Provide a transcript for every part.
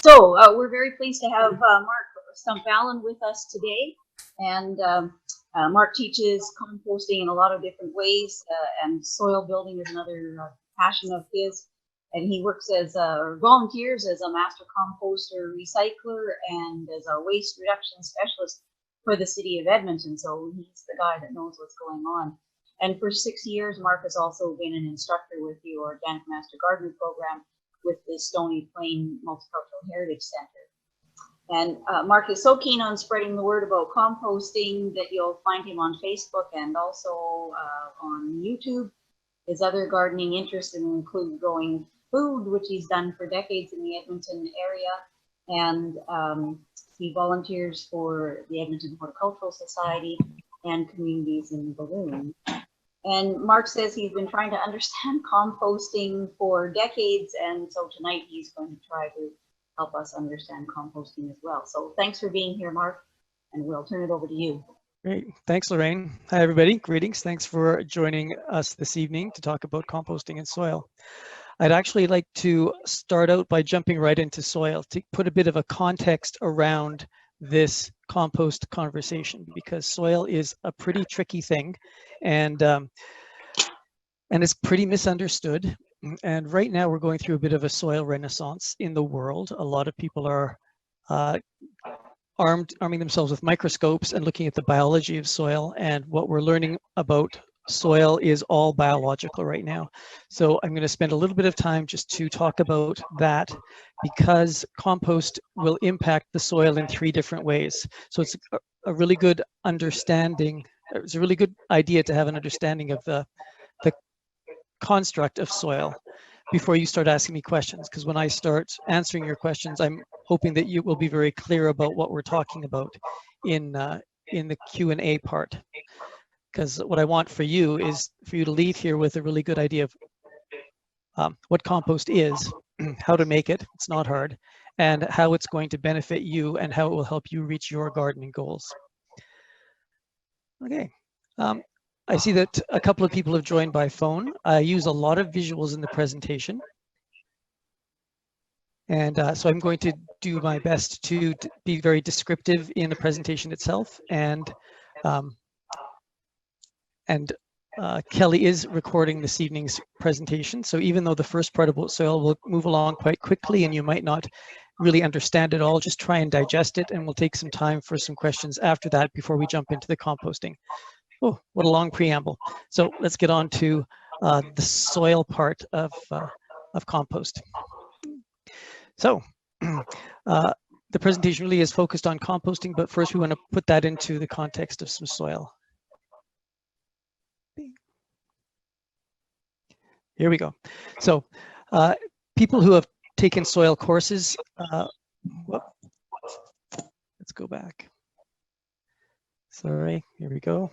We're very pleased to have Mark Stumpf-Allen with us today. And Mark teaches composting in a lot of different ways, and soil building is another passion of his. And he works as or volunteers as a master composter, recycler, and as a waste reduction specialist for the city of Edmonton. So he's the guy that knows what's going on. And for 6 years, Mark has also been an instructor with the Organic Master Gardener program with the Stony Plain Multicultural Heritage Center. And Mark is so keen on spreading the word about composting that you'll find him on Facebook and also on YouTube. His other gardening interests include growing food, which he's done for decades in the Edmonton area. And he volunteers for the Edmonton Horticultural Society and Communities in Balloon. And Mark says he's been trying to understand composting for decades, and so tonight he's going to try to help us understand composting as well. So thanks for being here, Mark, and we'll turn it over to you. Great. Thanks, Lorraine. Hi, everybody. Greetings. Thanks for joining us this evening to talk about composting and soil. I'd actually like to start out by jumping right into soil to put a bit of a context around this compost conversation, because soil is a pretty tricky thing and it's pretty misunderstood. And right now we're going through a bit of a soil renaissance in the world. A lot of people are arming themselves with microscopes and looking at the biology of soil, and what we're learning about soil is all biological right now. So I'm going to spend a little bit of time just to talk about that, because compost will impact the soil in 3 different ways. So it's a really good understanding. It's a really good idea to have an understanding of the construct of soil before you start asking me questions, because when I start answering your questions, I'm hoping that you will be very clear about what we're talking about in the Q&A part. Because what I want for you is for you to leave here with a really good idea of what compost is, how to make it, it's not hard, and how it's going to benefit you and how it will help you reach your gardening goals. Okay. I see that a couple of people have joined by phone. I use a lot of visuals in the presentation. And so I'm going to do my best to be very descriptive in the presentation itself. And Kelly is recording this evening's presentation. So even though the first part about soil will move along quite quickly and you might not really understand it all, just try and digest it, and we'll take some time for some questions after that before we jump into the composting. Oh, what a long preamble. So let's get on to the soil part of compost. So the presentation really is focused on composting, but first we want to put that into the context of some soil. Here we go. So people who have taken soil courses, let's go back. Sorry, here we go.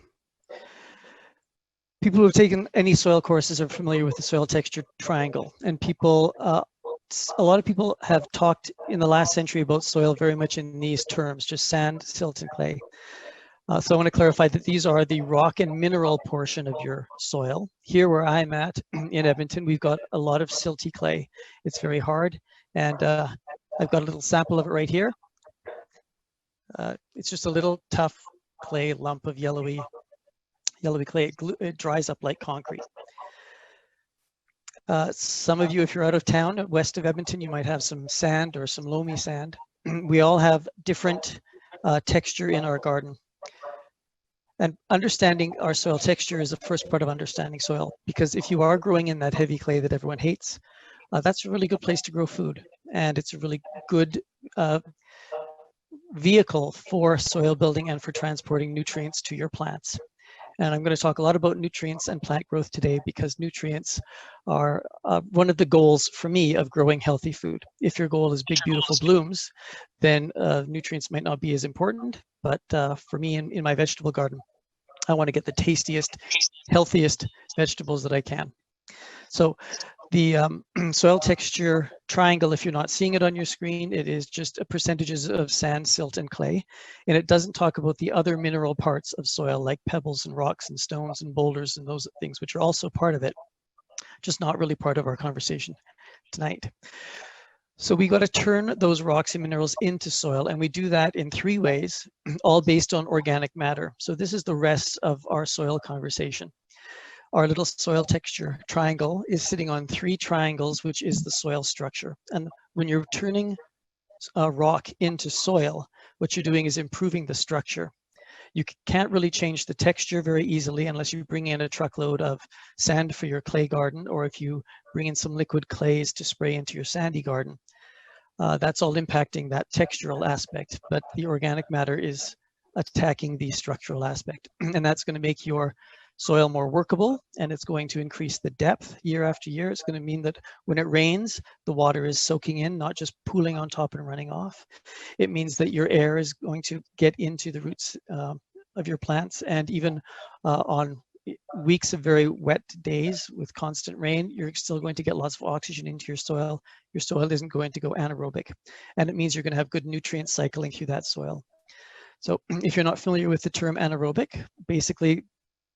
People who have taken any soil courses are familiar with the soil texture triangle, and people, a lot of people have talked in the last century about soil very much in these terms, just sand, silt, and clay. So I want to clarify that these are the rock and mineral portion of your soil. Here where I'm at in Edmonton, we've got a lot of silty clay. It's very hard, and I've got a little sample of it right here. It's just a little tough clay lump of yellowy clay. It dries up like concrete. Some of you, if you're out of town, west of Edmonton, you might have some sand or some loamy sand. We all have different texture in our garden. And understanding our soil texture is the first part of understanding soil, because if you are growing in that heavy clay that everyone hates, that's a really good place to grow food. And it's a really good vehicle for soil building and for transporting nutrients to your plants. And I'm going to talk a lot about nutrients and plant growth today, because nutrients are one of the goals for me of growing healthy food. If your goal is big, beautiful blooms, then nutrients might not be as important. But for me in my vegetable garden, I want to get the tastiest, healthiest vegetables that I can. So the soil texture triangle, if you're not seeing it on your screen, it is just percentages of sand, silt, and clay. And it doesn't talk about the other mineral parts of soil, like pebbles and rocks and stones and boulders and those things, which are also part of it, just not really part of our conversation tonight. So we got to turn those rocks and minerals into soil, and we do that in 3 ways, all based on organic matter. So this is the rest of our soil conversation. Our little soil texture triangle is sitting on 3 triangles, which is the soil structure. And when you're turning a rock into soil, what you're doing is improving the structure. You can't really change the texture very easily unless you bring in a truckload of sand for your clay garden, or if you bring in some liquid clays to spray into your sandy garden. That's all impacting that textural aspect, but the organic matter is attacking the structural aspect. And that's going to make your soil more workable, and it's going to increase the depth year after year. It's going to mean that when it rains, the water is soaking in, not just pooling on top and running off. It means that your air is going to get into the roots of your plants, and even on weeks of very wet days with constant rain, you're still going to get lots of oxygen into your soil. Your soil isn't going to go anaerobic, and it means you're going to have good nutrient cycling through that soil. So if you're not familiar with the term anaerobic, basically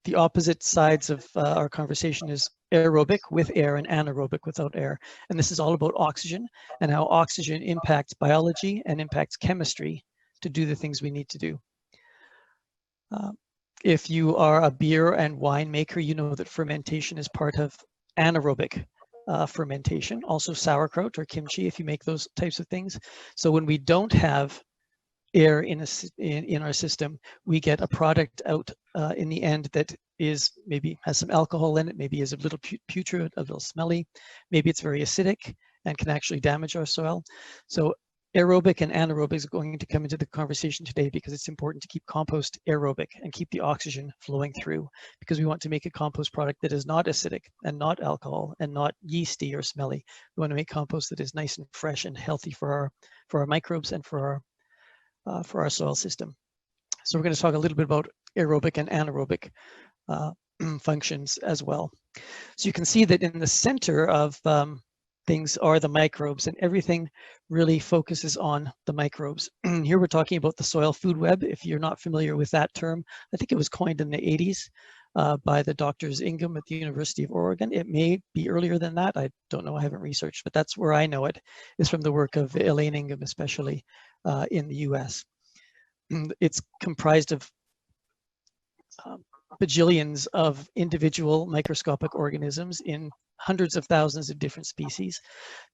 the opposite sides of our conversation is aerobic with air and anaerobic without air. And this is all about oxygen and how oxygen impacts biology and impacts chemistry to do the things we need to do. If you are a beer and wine maker, you know that fermentation is part of anaerobic fermentation. Also sauerkraut or kimchi, if you make those types of things. So when we don't have air in our system, we get a product out in the end that is maybe has some alcohol in it, maybe is a little putrid, a little smelly, maybe it's very acidic and can actually damage our soil. So aerobic and anaerobic is going to come into the conversation today, because it's important to keep compost aerobic and keep the oxygen flowing through, because we want to make a compost product that is not acidic and not alcohol and not yeasty or smelly. We want to make compost that is nice and fresh and healthy for our microbes and for our soil system. So we're going to talk a little bit about aerobic and anaerobic functions as well. So you can see that in the center of things are the microbes, and everything really focuses on the microbes. Here we're talking about the soil food web. If you're not familiar with that term, I think it was coined in the 80s by the doctors Ingham at the University of Oregon. It may be earlier than that. I don't know. I haven't researched, but that's where I know it, is from the work of Elaine Ingham, especially in the US. It's comprised of bajillions of individual microscopic organisms in hundreds of thousands of different species.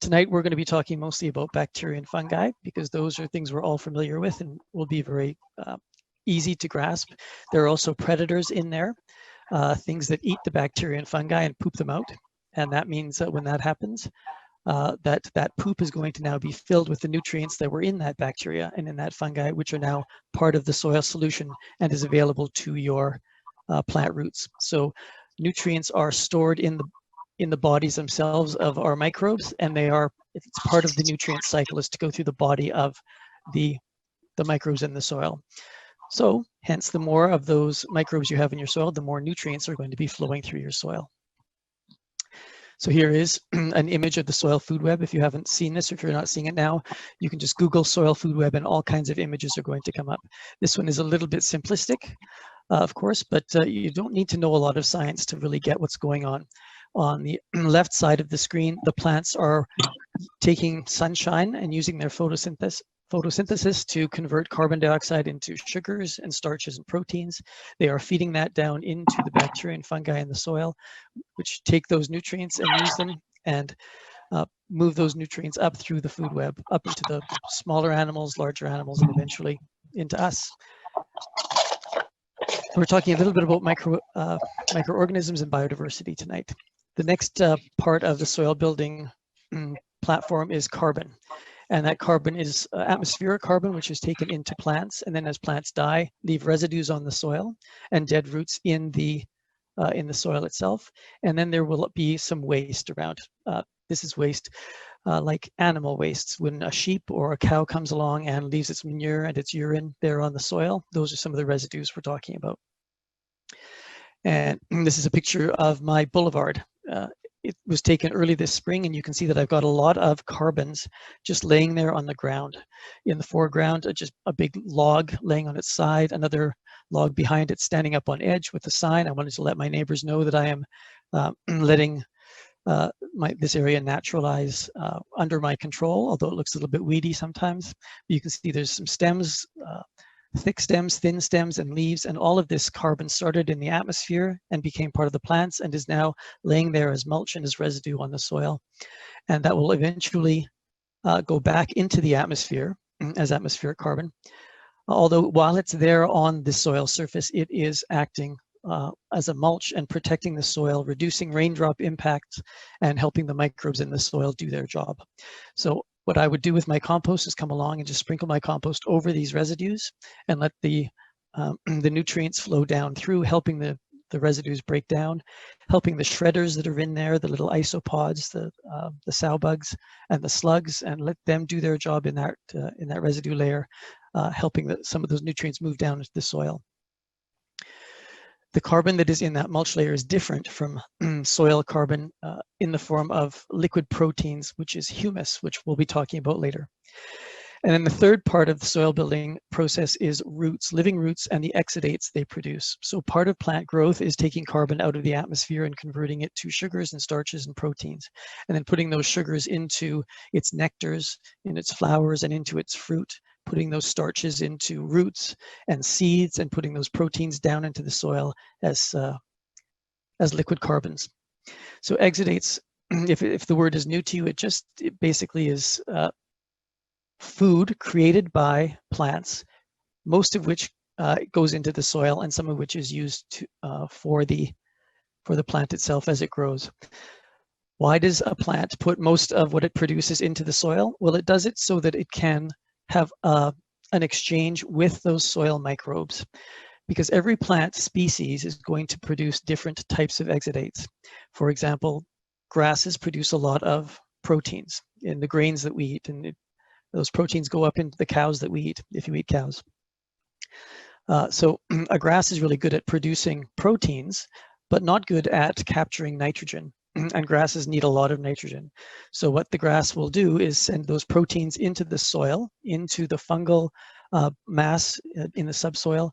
Tonight, we're going to be talking mostly about bacteria and fungi, because those are things we're all familiar with and will be very easy to grasp. There are also predators in there, things that eat the bacteria and fungi and poop them out. And that means that when that happens, that poop is going to now be filled with the nutrients that were in that bacteria and in that fungi, which are now part of the soil solution and is available to your plant roots. So nutrients are stored in the bodies themselves of our microbes, and it's part of the nutrient cycle is to go through the body of the microbes in the soil. So hence, the more of those microbes you have in your soil, the more nutrients are going to be flowing through your soil. So here is an image of the soil food web. If you haven't seen this, or if you're not seeing it now, you can just Google soil food web and all kinds of images are going to come up. This one is a little bit simplistic, of course, but you don't need to know a lot of science to really get what's going on. On the left side of the screen, the plants are taking sunshine and using their photosynthesis to convert carbon dioxide into sugars and starches and proteins. They are feeding that down into the bacteria and fungi in the soil, which take those nutrients and use them and move those nutrients up through the food web, up into the smaller animals, larger animals, and eventually into us. We're talking a little bit about microorganisms and biodiversity tonight. The next part of the soil building platform is carbon. And that carbon is atmospheric carbon, which is taken into plants, and then as plants die, leave residues on the soil and dead roots in the soil itself. And then there will be some waste around. This is waste like animal wastes. When a sheep or a cow comes along and leaves its manure and its urine there on the soil, those are some of the residues we're talking about. And this is a picture of my boulevard. It was taken early this spring, and you can see that I've got a lot of carbons just laying there on the ground. In the foreground, just a big log laying on its side, another log behind it standing up on edge with a sign. I wanted to let my neighbors know that I am letting this area naturalize under my control, although it looks a little bit weedy sometimes. You can see there's some stems, thick stems, thin stems, and leaves, and all of this carbon started in the atmosphere and became part of the plants and is now laying there as mulch and as residue on the soil. And that will eventually go back into the atmosphere as atmospheric carbon. Although while it's there on the soil surface, it is acting as a mulch and protecting the soil, reducing raindrop impacts, and helping the microbes in the soil do their job. So what I would do with my compost is come along and just sprinkle my compost over these residues and let the nutrients flow down through, helping the residues break down, helping the shredders that are in there, the little isopods, the sow bugs and the slugs, and let them do their job in that residue layer, helping some of those nutrients move down into the soil. The carbon that is in that mulch layer is different from soil carbon in the form of liquid proteins, which is humus, which we'll be talking about later. And then the third part of the soil building process is roots, living roots, and the exudates they produce. So part of plant growth is taking carbon out of the atmosphere and converting it to sugars and starches and proteins, and then putting those sugars into its nectars, in its flowers, and into its fruit, putting those starches into roots and seeds, and putting those proteins down into the soil as liquid carbons. So exudates, if the word is new to you, it basically is food created by plants, most of which goes into the soil, and some of which is used for the plant itself as it grows. Why does a plant put most of what it produces into the soil? Well, it does it so that it can have an exchange with those soil microbes, because every plant species is going to produce different types of exudates. For example, grasses produce a lot of proteins in the grains that we eat, and those proteins go up into the cows that we eat, if you eat cows. So a grass is really good at producing proteins, but not good at capturing nitrogen. And grasses need a lot of nitrogen. So what the grass will do is send those proteins into the soil, into the fungal mass in the subsoil,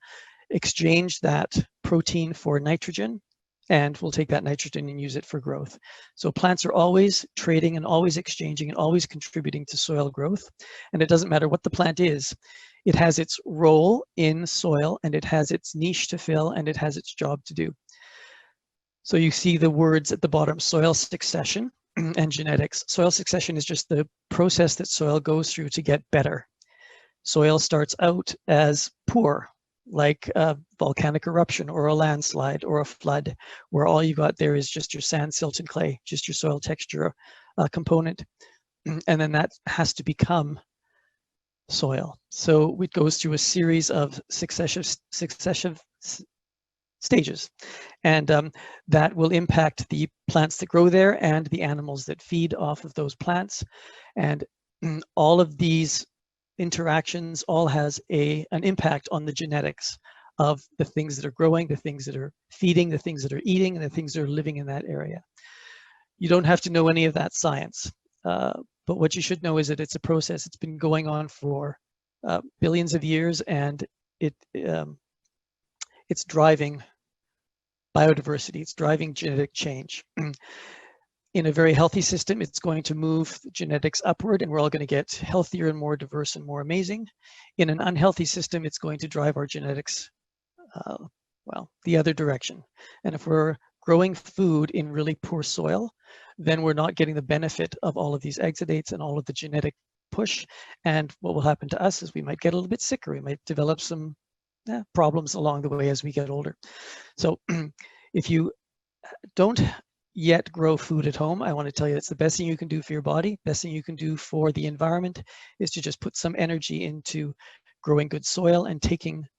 exchange that protein for nitrogen, and we'll take that nitrogen and use it for growth. So plants are always trading and always exchanging and always contributing to soil growth. And it doesn't matter what the plant is. It has its role in soil, and it has its niche to fill, and it has its job to do. So you see the words at the bottom: soil succession and genetics. Soil succession is just the process that soil goes through to get better. Soil starts out as poor, like a volcanic eruption or a landslide or a flood, where all you got there is just your sand, silt, and clay, just your soil texture component. And then that has to become soil. So it goes through a series of successive stages, and that will impact the plants that grow there and the animals that feed off of those plants. And all of these interactions all has an impact on the genetics of the things that are growing, the things that are feeding, the things that are eating, and the things that are living in that area. You don't have to know any of that science, but what you should know is that it's a process. It's been going on for billions of years, and it's driving biodiversity. It's driving genetic change. In a very healthy system, it's going to move genetics upward, and we're all going to get healthier and more diverse and more amazing. In an unhealthy system, it's going to drive our genetics, well, the other direction. And if we're growing food in really poor soil, then we're not getting the benefit of all of these exudates and all of the genetic push. And what will happen to us is we might get a little bit sicker. We might develop some problems along the way as we get older. So if you don't yet grow food at home, I want to tell you it's the best thing you can do for your body. Best thing you can do for the environment is to just put some energy into growing good soil and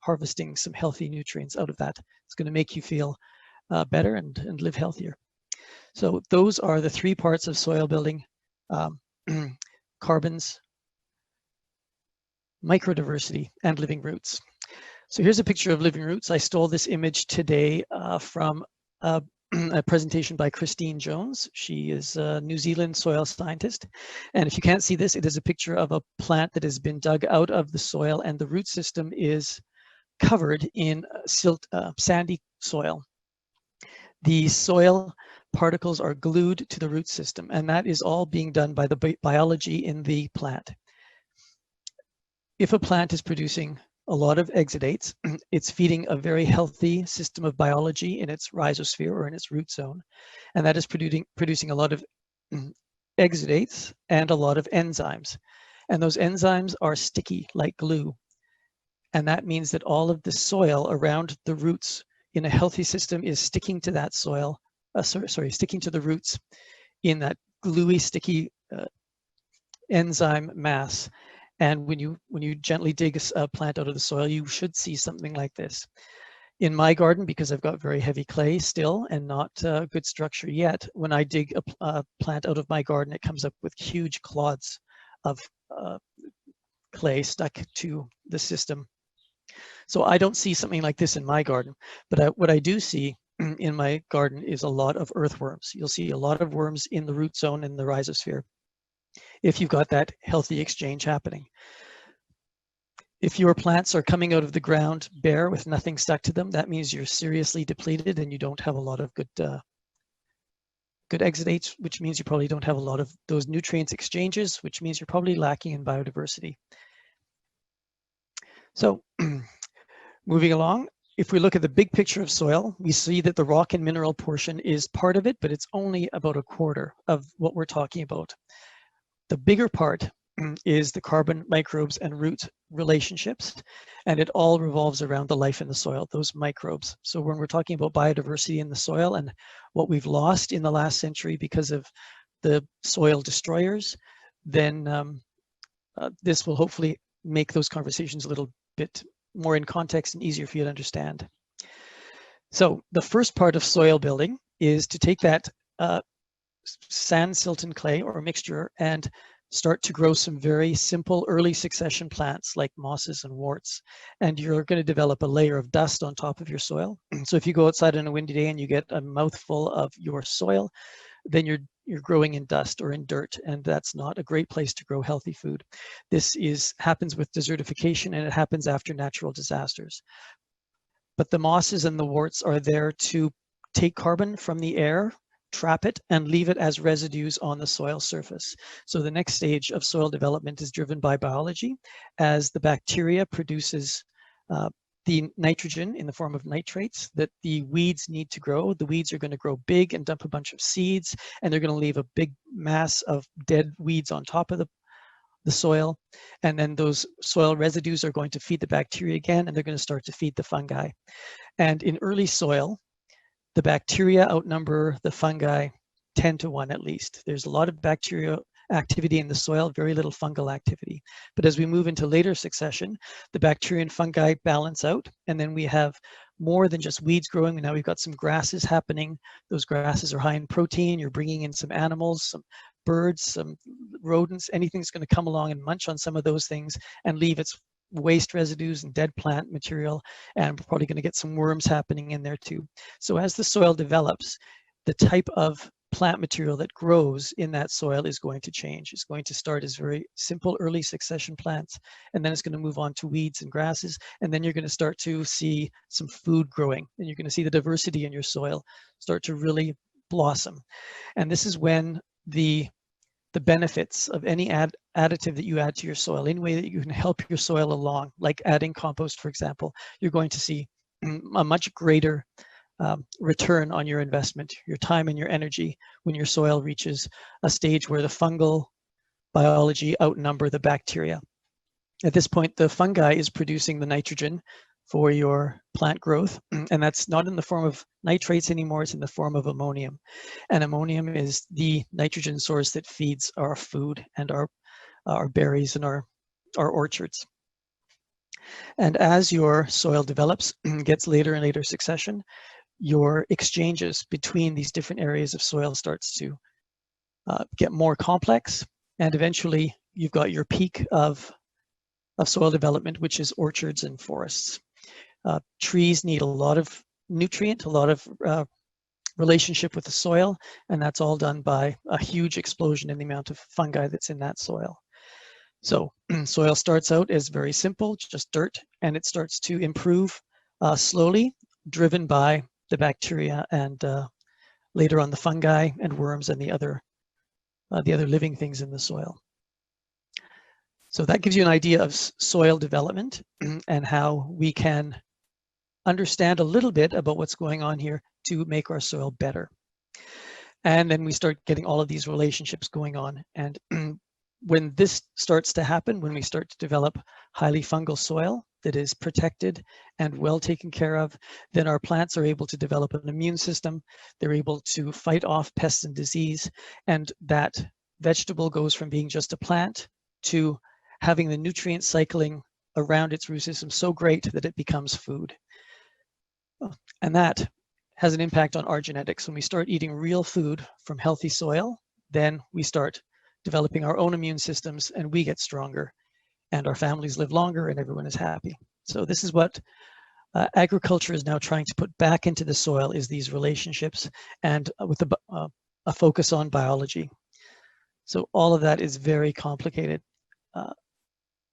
harvesting some healthy nutrients out of that. It's going to make you feel better and live healthier. So those are the three parts of soil building: carbons, microdiversity, and living roots. So here's a picture of living roots. I stole this image today from a presentation by Christine Jones. She is a New Zealand soil scientist. And if you can't see this, it is a picture of a plant that has been dug out of the soil, and the root system is covered in sandy soil. The soil particles are glued to the root system, and that is all being done by the biology in the plant. If a plant is producing a lot of exudates, it's feeding a very healthy system of biology in its rhizosphere or in its root zone, and that is producing a lot of exudates and a lot of enzymes. And those enzymes are sticky like glue. And that means that all of the soil around the roots in a healthy system is sticking to that soil, sticking to the roots in that gluey, sticky enzyme mass. And when you gently dig a plant out of the soil, you should see something like this. In my garden, because I've got very heavy clay still and not good structure yet, when I dig a plant out of my garden, it comes up with huge clods of clay stuck to the system. So I don't see something like this in my garden, but what I do see in my garden is a lot of earthworms. You'll see a lot of worms in the root zone in the rhizosphere if you've got that healthy exchange happening. If your plants are coming out of the ground bare with nothing stuck to them, that means you're seriously depleted and you don't have a lot of good exudates, which means you probably don't have a lot of those nutrients exchanges, which means you're probably lacking in biodiversity. So moving along, if we look at the big picture of soil, we see that the rock and mineral portion is part of it, but it's only about a quarter of what we're talking about. The bigger part is the carbon, microbes, and root relationships, and it all revolves around the life in the soil, those microbes. So when we're talking about biodiversity in the soil and what we've lost in the last century because of the soil destroyers, then this will hopefully make those conversations a little bit more in context and easier for you to understand. So the first part of soil building is to take that sand, silt, and clay or mixture and start to grow some very simple early succession plants like mosses and worts. And you're going to develop a layer of dust on top of your soil. So if you go outside on a windy day and you get a mouthful of your soil, then you're growing in dust or in dirt, and that's not a great place to grow healthy food. This happens with desertification, and it happens after natural disasters. But the mosses and the worts are there to take carbon from the air, trap it, and leave it as residues on the soil surface. So the next stage of soil development is driven by biology, as the bacteria produces the nitrogen in the form of nitrates that the weeds need to grow. The weeds are going to grow big and dump a bunch of seeds, and they're going to leave a big mass of dead weeds on top of the soil. And then those soil residues are going to feed the bacteria again, and they're going to start to feed the fungi. And in early soil, the bacteria outnumber the fungi 10 to 1 at least. There's a lot of bacterial activity in the soil, very little fungal activity. But as we move into later succession, the bacteria and fungi balance out, and then we have more than just weeds growing. Now we've got some grasses happening. Those grasses are high in protein. You're bringing in some animals, some birds, some rodents, anything's going to come along and munch on some of those things and leave its waste residues and dead plant material, and we're probably going to get some worms happening in there too. So as the soil develops, the type of plant material that grows in that soil is going to change. It's going to start as very simple early succession plants, and then it's going to move on to weeds and grasses, and then you're going to start to see some food growing, and you're going to see the diversity in your soil start to really blossom. And this is when the benefits of any additive that you add to your soil, any way that you can help your soil along, like adding compost, for example, you're going to see a much greater return on your investment, your time and your energy, when your soil reaches a stage where the fungal biology outnumber the bacteria. At this point, the fungi is producing the nitrogen for your plant growth, and that's not in the form of nitrates anymore, it's in the form of ammonium. And ammonium is the nitrogen source that feeds our food and our berries and our orchards. And as your soil develops, gets later and later succession, your exchanges between these different areas of soil starts to get more complex, and eventually you've got your peak of soil development, which is orchards and forests. Trees need a lot of nutrient, a lot of relationship with the soil, and that's all done by a huge explosion in the amount of fungi that's in that soil. So soil starts out as very simple, just dirt, and it starts to improve slowly, driven by the bacteria and later on the fungi and worms and the other living things in the soil. So that gives you an idea of soil development and how we can understand a little bit about what's going on here to make our soil better. And then we start getting all of these relationships going on. And when this starts to happen, when we start to develop highly fungal soil that is protected and well taken care of, then our plants are able to develop an immune system. They're able to fight off pests and disease. And that vegetable goes from being just a plant to having the nutrient cycling around its root system so great that it becomes food. And that has an impact on our genetics. When we start eating real food from healthy soil, then we start developing our own immune systems and we get stronger and our families live longer and everyone is happy. So this is what agriculture is now trying to put back into the soil, is these relationships, and with a focus on biology. So all of that is very complicated.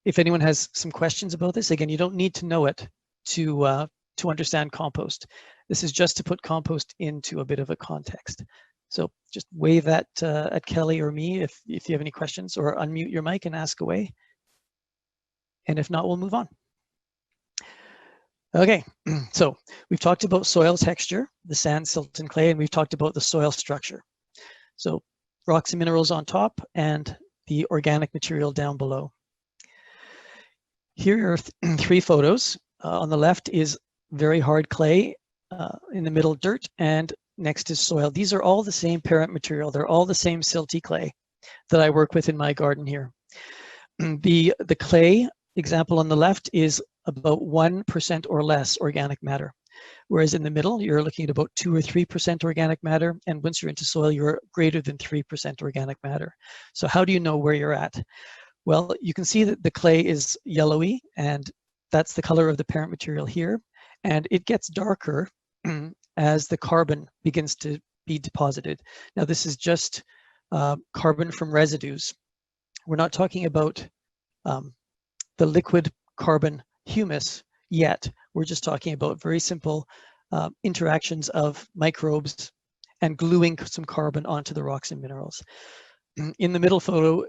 If anyone has some questions about this, again, you don't need to know it to understand compost. This is just to put compost into a bit of a context. So just wave that at Kelly or me if you have any questions, or unmute your mic and ask away. And if not, we'll move on. Okay, so we've talked about soil texture, the sand, silt, and clay, and we've talked about the soil structure. So rocks and minerals on top and the organic material down below. Here are three photos. On the left is very hard clay, in the middle dirt, and next is soil. These are all the same parent material. They're all the same silty clay that I work with in my garden here. The clay example on the left is about 1% or less organic matter, whereas in the middle you're looking at about 2 or 3% organic matter, and once you're into soil you're greater than 3% organic matter. So how do you know where you're at? Well, you can see that the clay is yellowy, and that's the color of the parent material here, and it gets darker as the carbon begins to be deposited. Now this is just carbon from residues. We're not talking about the liquid carbon humus yet. We're just talking about very simple interactions of microbes and gluing some carbon onto the rocks and minerals. In the middle photo,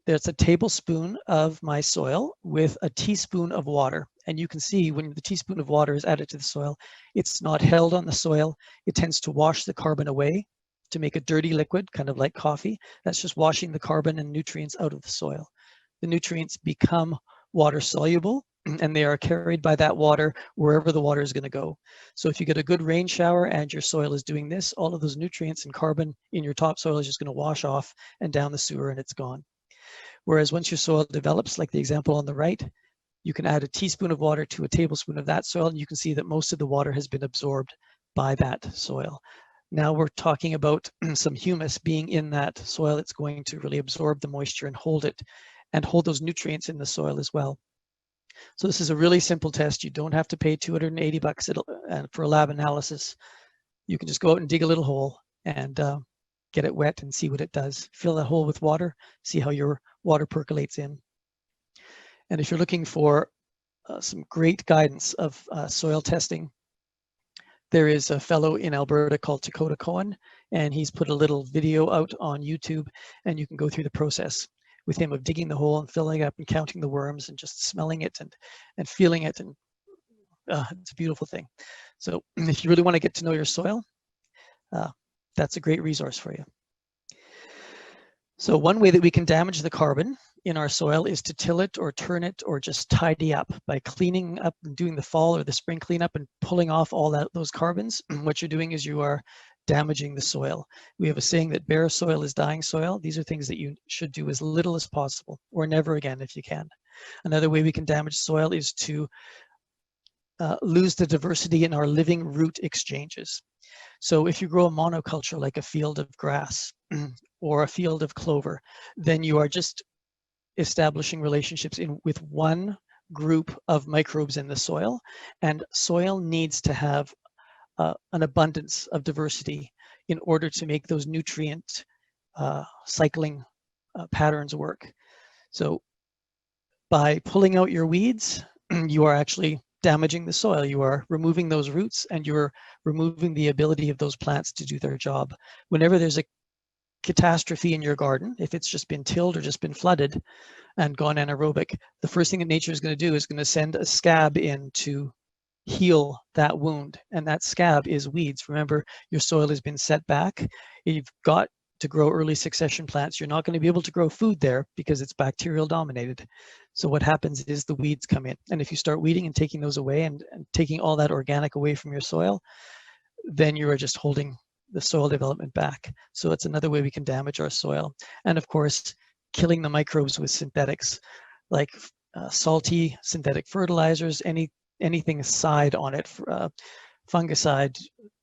there's a tablespoon of my soil with a teaspoon of water. And you can see when the teaspoon of water is added to the soil, it's not held on the soil. It tends to wash the carbon away to make a dirty liquid, kind of like coffee. That's just washing the carbon and nutrients out of the soil. The nutrients become water soluble, and they are carried by that water wherever the water is going to go. So if you get a good rain shower and your soil is doing this, all of those nutrients and carbon in your topsoil is just going to wash off and down the sewer, and it's gone. Whereas once your soil develops, like the example on the right, you can add a teaspoon of water to a tablespoon of that soil, and you can see that most of the water has been absorbed by that soil. Now we're talking about some humus being in that soil. It's going to really absorb the moisture and hold it, and hold those nutrients in the soil as well. So this is a really simple test. You don't have to pay $280 for a lab analysis. You can just go out and dig a little hole and get it wet and see what it does. Fill that hole with water, see how your water percolates in. And if you're looking for some great guidance of soil testing, there is a fellow in Alberta called Dakota Cohen, and he's put a little video out on YouTube, and you can go through the process with him of digging the hole and filling it up and counting the worms and just smelling it and feeling it, and it's a beautiful thing. So if you really want to get to know your soil, that's a great resource for you. So one way that we can damage the carbon in our soil is to till it or turn it or just tidy up by cleaning up and doing the fall or the spring cleanup and pulling off all those carbons. What you're doing is you are damaging the soil. We have a saying that bare soil is dying soil. These are things that you should do as little as possible, or never again if you can. Another way we can damage soil is to lose the diversity in our living root exchanges. So if you grow a monoculture like a field of grass or a field of clover, then you are just establishing relationships with one group of microbes in the soil, and soil needs to have an abundance of diversity in order to make those nutrient cycling patterns work. So by pulling out your weeds, you are actually damaging the soil. You are removing those roots, and you're removing the ability of those plants to do their job. Whenever there's a catastrophe in your garden, if it's just been tilled or just been flooded and gone anaerobic, the first thing that nature is going to do is going to send a scab in to heal that wound, and that scab is weeds. Remember, your soil has been set back. You've got to grow early succession plants. You're not going to be able to grow food there because it's bacterial dominated. So what happens is the weeds come in, and if you start weeding and taking those away and taking all that organic away from your soil, then you are just holding the soil development back. So it's another way we can damage our soil. And of course, killing the microbes with synthetics like salty synthetic fertilizers, anything aside on it, fungicide,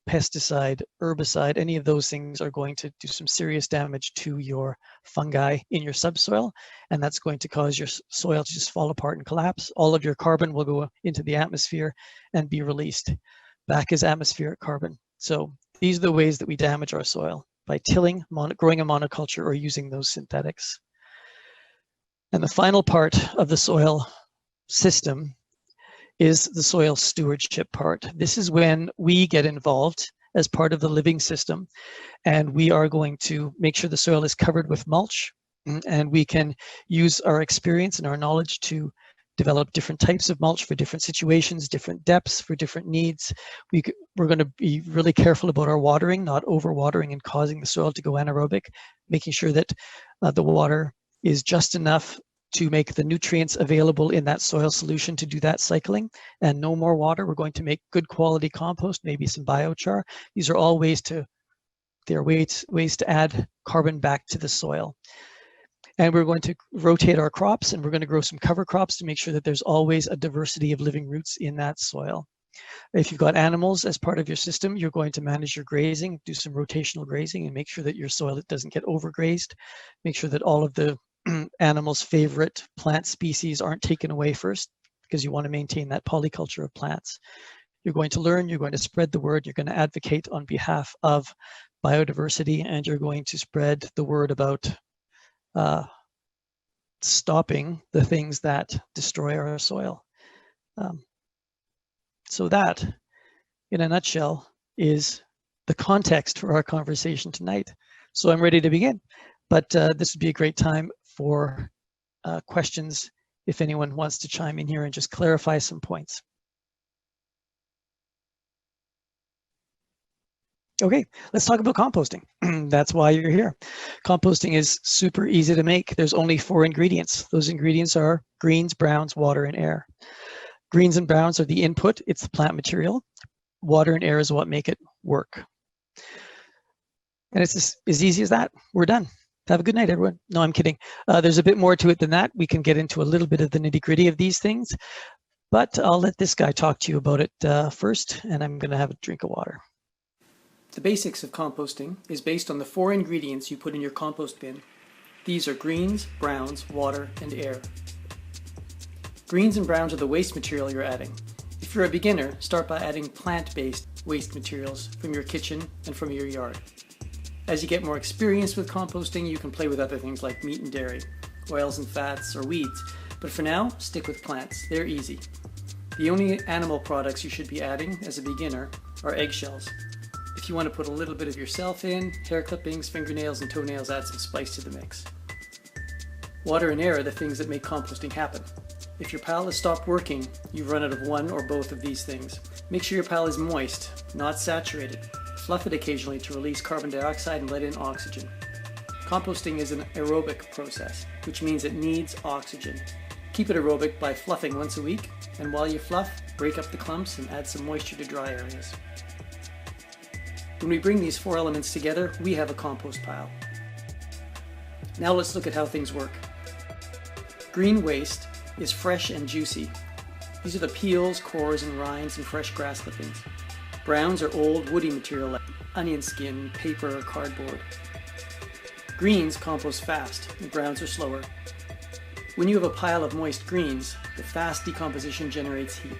pesticide, herbicide, any of those things are going to do some serious damage to your fungi in your subsoil, and that's going to cause your soil to just fall apart and collapse. All of your carbon will go into the atmosphere and be released back as atmospheric carbon. So these are the ways that we damage our soil, by tilling, growing a monoculture, or using those synthetics. And the final part of the soil system is the soil stewardship part. This is when we get involved as part of the living system, and we are going to make sure the soil is covered with mulch, and we can use our experience and our knowledge to develop different types of mulch for different situations, different depths for different needs. We're going to be really careful about our watering, not overwatering and causing the soil to go anaerobic, making sure that the water is just enough to make the nutrients available in that soil solution to do that cycling, and no more water. We're going to make good quality compost, maybe some biochar. These are all ways to add carbon back to the soil. And we're going to rotate our crops, and we're going to grow some cover crops to make sure that there's always a diversity of living roots in that soil. If you've got animals as part of your system, you're going to manage your grazing, do some rotational grazing, and make sure that your soil doesn't get overgrazed. Make sure that all of the animals' favorite plant species aren't taken away first, because you want to maintain that polyculture of plants. You're going to learn, you're going to spread the word, you're going to advocate on behalf of biodiversity, and you're going to spread the word about stopping the things that destroy our soil. So that, in a nutshell, is the context for our conversation tonight. So I'm ready to begin, but this would be a great time for questions if anyone wants to chime in here and just clarify some points. Okay, let's talk about composting. That's why you're here. Composting is super easy to make. There's only 4 ingredients. Those ingredients are greens, browns, water, and air. Greens and browns are the input. It's the plant material. Water and air is what make it work. And it's as easy as that. We're done. Have a good night, everyone. No, I'm kidding. There's a bit more to it than that. We can get into a little bit of the nitty-gritty of these things, but I'll let this guy talk to you about it first, and I'm going to have a drink of water. The basics of composting is based on the 4 ingredients you put in your compost bin. These are greens, browns, water, and air. Greens and browns are the waste material you're adding. If you're a beginner, start by adding plant-based waste materials from your kitchen and from your yard. As you get more experience with composting, you can play with other things like meat and dairy, oils and fats, or weeds. But for now, stick with plants. They're easy. The only animal products you should be adding as a beginner are eggshells. If you want to put a little bit of yourself in, hair clippings, fingernails, and toenails, add some spice to the mix. Water and air are the things that make composting happen. If your pile has stopped working, you've run out of one or both of these things. Make sure your pile is moist, not saturated. Fluff it occasionally to release carbon dioxide and let in oxygen. Composting is an aerobic process, which means it needs oxygen. Keep it aerobic by fluffing once a week, and while you fluff, break up the clumps and add some moisture to dry areas. When we bring these 4 elements together, we have a compost pile. Now let's look at how things work. Green waste is fresh and juicy. These are the peels, cores, and rinds and fresh grass clippings. Browns are old, woody material like onion skin, paper, or cardboard. Greens compost fast, and browns are slower. When you have a pile of moist greens, the fast decomposition generates heat.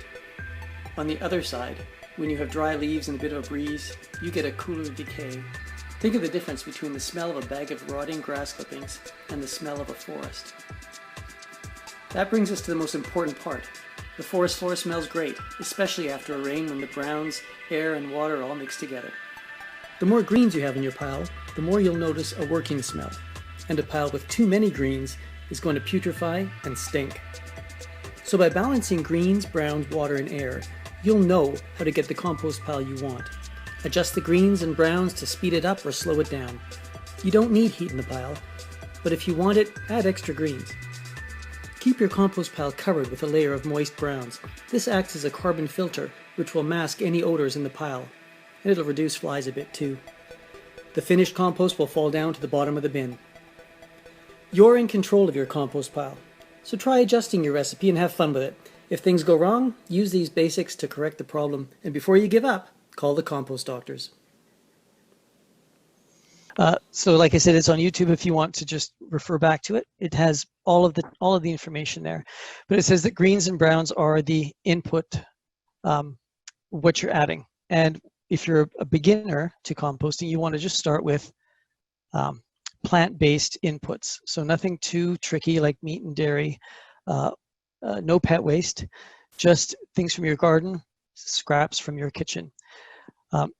On the other side, when you have dry leaves and a bit of a breeze, you get a cooler decay. Think of the difference between the smell of a bag of rotting grass clippings and the smell of a forest. That brings us to the most important part. The forest floor smells great, especially after a rain when the browns, air, and water all mix together. The more greens you have in your pile, the more you'll notice a working smell. And a pile with too many greens is going to putrefy and stink. So by balancing greens, browns, water, and air, you'll know how to get the compost pile you want. Adjust the greens and browns to speed it up or slow it down. You don't need heat in the pile, but if you want it, add extra greens. Keep your compost pile covered with a layer of moist browns. This acts as a carbon filter, which will mask any odors in the pile, and it'll reduce flies a bit too. The finished compost will fall down to the bottom of the bin. You're in control of your compost pile, so try adjusting your recipe and have fun with it. If things go wrong, use these basics to correct the problem, and before you give up, call the compost doctors. So like I said, it's on YouTube if you want to just refer back to it. It has all of the information there. But it says that greens and browns are the input, what you're adding. And if you're a beginner to composting, you want to just start with plant-based inputs. So nothing too tricky like meat and dairy, no pet waste, just things from your garden, scraps from your kitchen.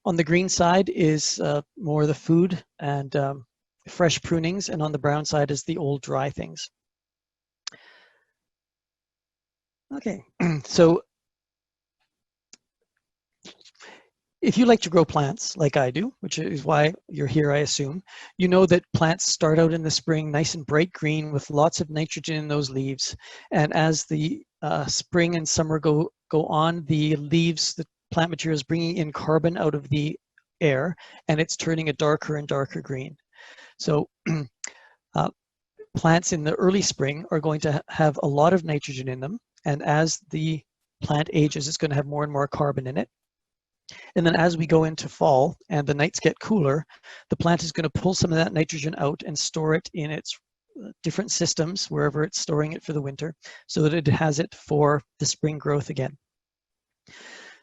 On the green side is more the food and fresh prunings, and on the brown side is the old dry things. Okay, so if you like to grow plants like I do, which is why you're here, I assume, you know that plants start out in the spring nice and bright green with lots of nitrogen in those leaves. And as the spring and summer go on, the leaves, the plant material is bringing in carbon out of the air, and it's turning a darker and darker green. So plants in the early spring are going to have a lot of nitrogen in them. And as the plant ages, it's going to have more and more carbon in it. And then as we go into fall and the nights get cooler, the plant is going to pull some of that nitrogen out and store it in its different systems, wherever it's storing it for the winter, so that it has it for the spring growth again.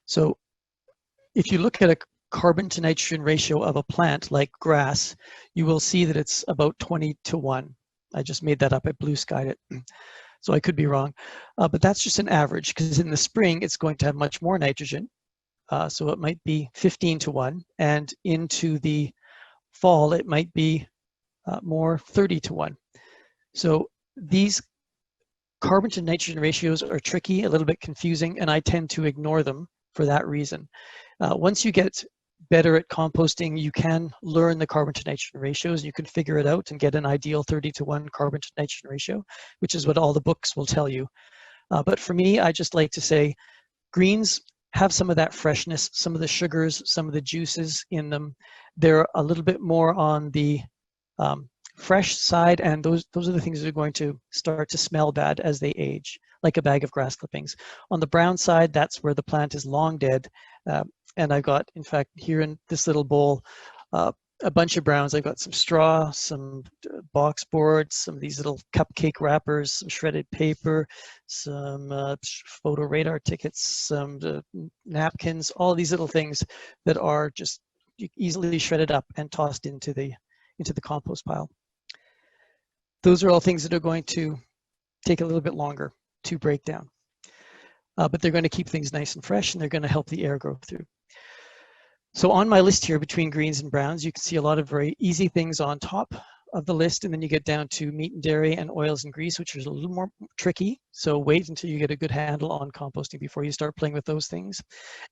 So if you look at a carbon to nitrogen ratio of a plant like grass, you will see that it's about 20:1. I just made that up, I blue skied it. So I could be wrong, but that's just an average, because in the spring it's going to have much more nitrogen. So it might be 15:1, and into the fall it might be more 30:1. So these carbon to nitrogen ratios are tricky, a little bit confusing, and I tend to ignore them for that reason. Once you get better at composting, you can learn the carbon to nitrogen ratios, and you can figure it out and get an ideal 30:1 carbon to nitrogen ratio, which is what all the books will tell you. But for me, I just like to say greens have some of that freshness, some of the sugars, some of the juices in them. They're a little bit more on the fresh side, and those are the things that are going to start to smell bad as they age, like a bag of grass clippings. On the brown side, that's where the plant is long dead. And I've got, in fact, here in this little bowl, a bunch of browns. I've got some straw, some box boards, some of these little cupcake wrappers, some shredded paper, some photo radar tickets, some napkins, all these little things that are just easily shredded up and tossed into the compost pile. Those are all things that are going to take a little bit longer to break down. But they're going to keep things nice and fresh, and they're going to help the air go through. So on my list here between greens and browns, you can see a lot of very easy things on top of the list, and then you get down to meat and dairy and oils and grease, which is a little more tricky. So wait until you get a good handle on composting before you start playing with those things.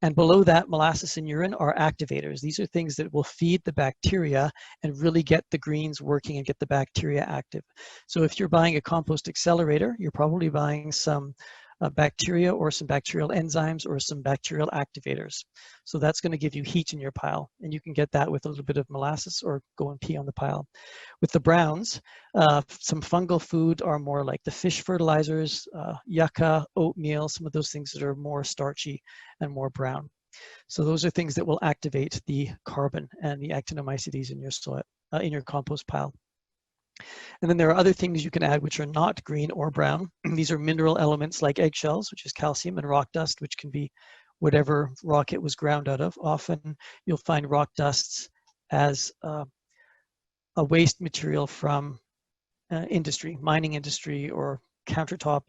And below that, molasses and urine are activators. These are things that will feed the bacteria and really get the greens working and get the bacteria active. So if you're buying a compost accelerator, you're probably buying some bacteria or some bacterial enzymes or some bacterial activators. So that's going to give you heat in your pile, and you can get that with a little bit of molasses or go and pee on the pile. With the browns, some fungal food are more like the fish fertilizers, yucca, oatmeal, some of those things that are more starchy and more brown. So those are things that will activate the carbon and the actinomycetes in your soil, in your compost pile. And then there are other things you can add which are not green or brown. These are mineral elements like eggshells, which is calcium, and rock dust, which can be whatever rock it was ground out of. Often you'll find rock dusts as a waste material from industry, mining industry, or countertop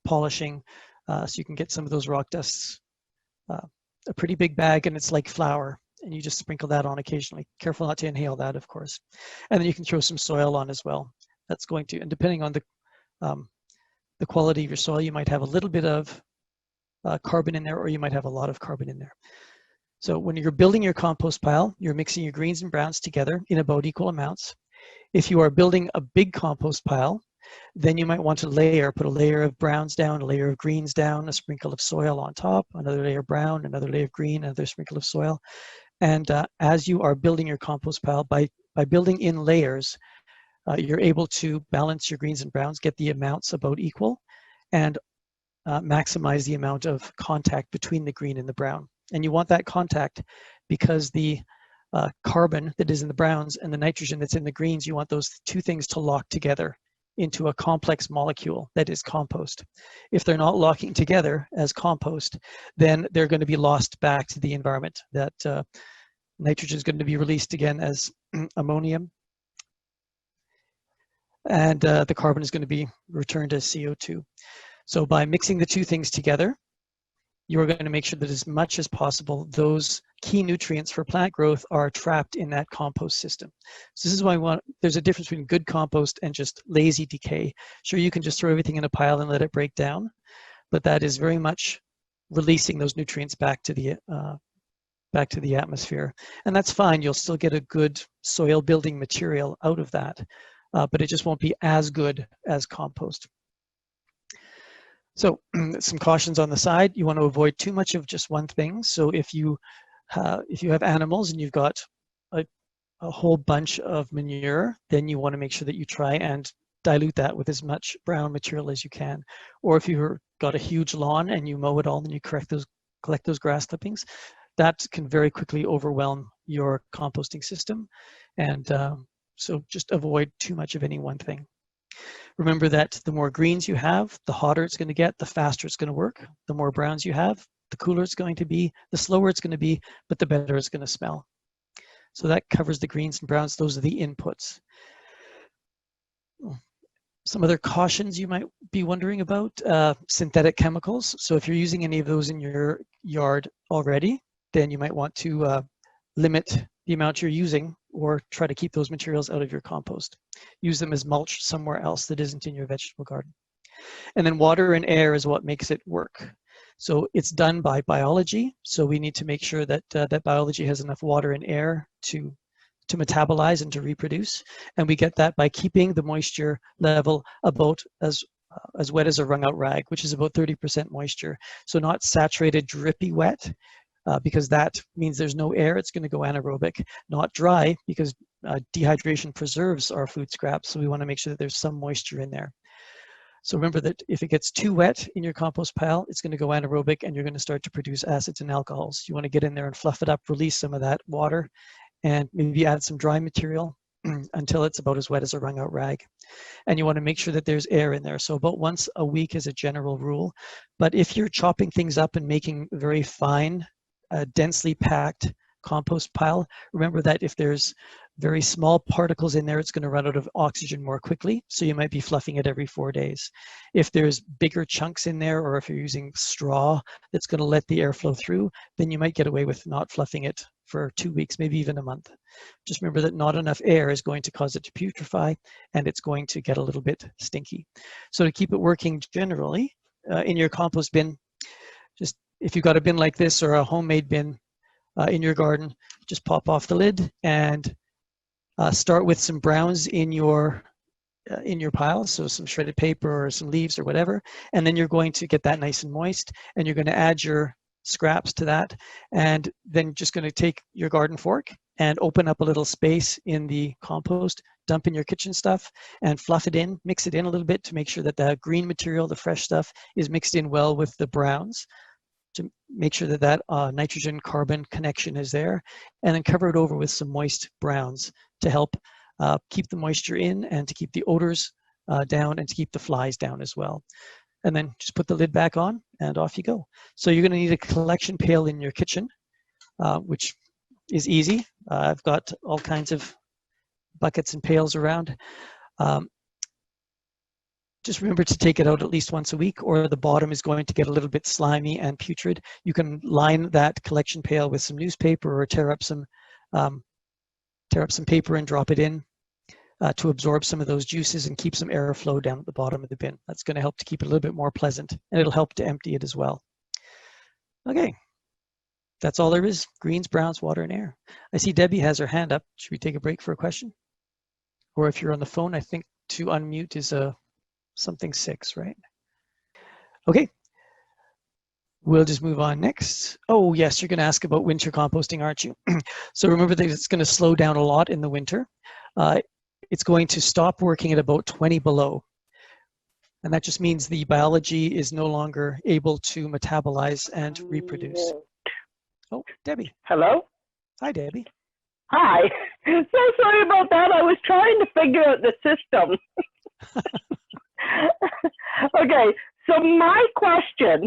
polishing. So you can get some of those rock dusts, a pretty big bag, and it's like flour, and you just sprinkle that on occasionally. Careful not to inhale that, of course. And then you can throw some soil on as well. That's going to, and depending on the quality of your soil, you might have a little bit of carbon in there, or you might have a lot of carbon in there. So when you're building your compost pile, you're mixing your greens and browns together in about equal amounts. If you are building a big compost pile, then you might want to put a layer of browns down, a layer of greens down, a sprinkle of soil on top, another layer of brown, another layer of green, another sprinkle of soil. And as you are building your compost pile, by building in layers, you're able to balance your greens and browns, get the amounts about equal, and maximize the amount of contact between the green and the brown. And you want that contact because the carbon that is in the browns and the nitrogen that's in the greens, you want those two things to lock together into a complex molecule that is compost. If they're not locking together as compost, then they're going to be lost back to the environment. That nitrogen is going to be released again as ammonium, and the carbon is going to be returned as CO2. So by mixing the two things together, you're going to make sure that as much as possible, those key nutrients for plant growth are trapped in that compost system. So this is why there's a difference between good compost and just lazy decay. Sure, you can just throw everything in a pile and let it break down, but that is very much releasing those nutrients back to the atmosphere. And that's fine. You'll still get a good soil building material out of that, but it just won't be as good as compost. So some cautions on the side. You want to avoid too much of just one thing. So if you have animals and you've got a whole bunch of manure, then you want to make sure that you try and dilute that with as much brown material as you can. Or if you've got a huge lawn and you mow it all and you collect those grass clippings, that can very quickly overwhelm your composting system. And so just avoid too much of any one thing. Remember that the more greens you have, the hotter it's going to get, the faster it's going to work. The more browns you have, the cooler it's going to be, the slower it's going to be, but the better it's going to smell. So that covers the greens and browns. Those are the inputs. Some other cautions you might be wondering about, synthetic chemicals. So if you're using any of those in your yard already, then you might want to limit the amount you're using, or try to keep those materials out of your compost. Use them as mulch somewhere else that isn't in your vegetable garden. And then water and air is what makes it work. So it's done by biology. So we need to make sure that that biology has enough water and air to metabolize and to reproduce. And we get that by keeping the moisture level about as wet as a wrung out rag, which is about 30% moisture. So not saturated, drippy wet, because that means there's no air, it's going to go anaerobic. Not dry, because dehydration preserves our food scraps, so we want to make sure that there's some moisture in there. So remember that if it gets too wet in your compost pile, it's going to go anaerobic and you're going to start to produce acids and alcohols. You want to get in there and fluff it up, release some of that water, and maybe add some dry material until it's about as wet as a wrung out rag. And you want to make sure that there's air in there. So about once a week is a general rule. But if you're chopping things up and making very fine, densely packed compost pile, remember that if there's very small particles in there, it's going to run out of oxygen more quickly. So you might be fluffing it every 4 days. If there's bigger chunks in there, or if you're using straw that's going to let the air flow through, then you might get away with not fluffing it for 2 weeks, maybe even a month. Just remember that not enough air is going to cause it to putrefy, and it's going to get a little bit stinky. So to keep it working generally, in your compost bin, just if you've got a bin like this or a homemade bin in your garden, just pop off the lid and start with some browns in your pile, so some shredded paper or some leaves or whatever, and then you're going to get that nice and moist, and you're going to add your scraps to that, and then just going to take your garden fork and open up a little space in the compost, dump in your kitchen stuff, and fluff it in, mix it in a little bit to make sure that the green material, the fresh stuff, is mixed in well with the browns, to make sure that that nitrogen carbon connection is there, and then cover it over with some moist browns to help keep the moisture in, and to keep the odors down, and to keep the flies down as well. And then just put the lid back on and off you go. So you're going to need a collection pail in your kitchen, which is easy. I've got all kinds of buckets and pails around. just remember to take it out at least once a week, or the bottom is going to get a little bit slimy and putrid. You can line that collection pail with some newspaper, or tear up some paper and drop it in to absorb some of those juices and keep some airflow down at the bottom of the bin. That's going to help to keep it a little bit more pleasant, and it'll help to empty it as well. Okay, that's all there is: greens, browns, water, and air. I see Debbie has her hand up. Should we take a break for a question? Or if you're on the phone, I think to unmute is something 6, right? Okay, we'll just move on next. Oh yes, you're going to ask about winter composting, aren't you? So remember that it's going to slow down a lot in the winter. It's going to stop working at about 20 below. And that just means the biology is no longer able to metabolize and reproduce. Oh, Debbie. Hello? Hi, Debbie. Hi. So sorry about that. I was trying to figure out the system. Okay, so my question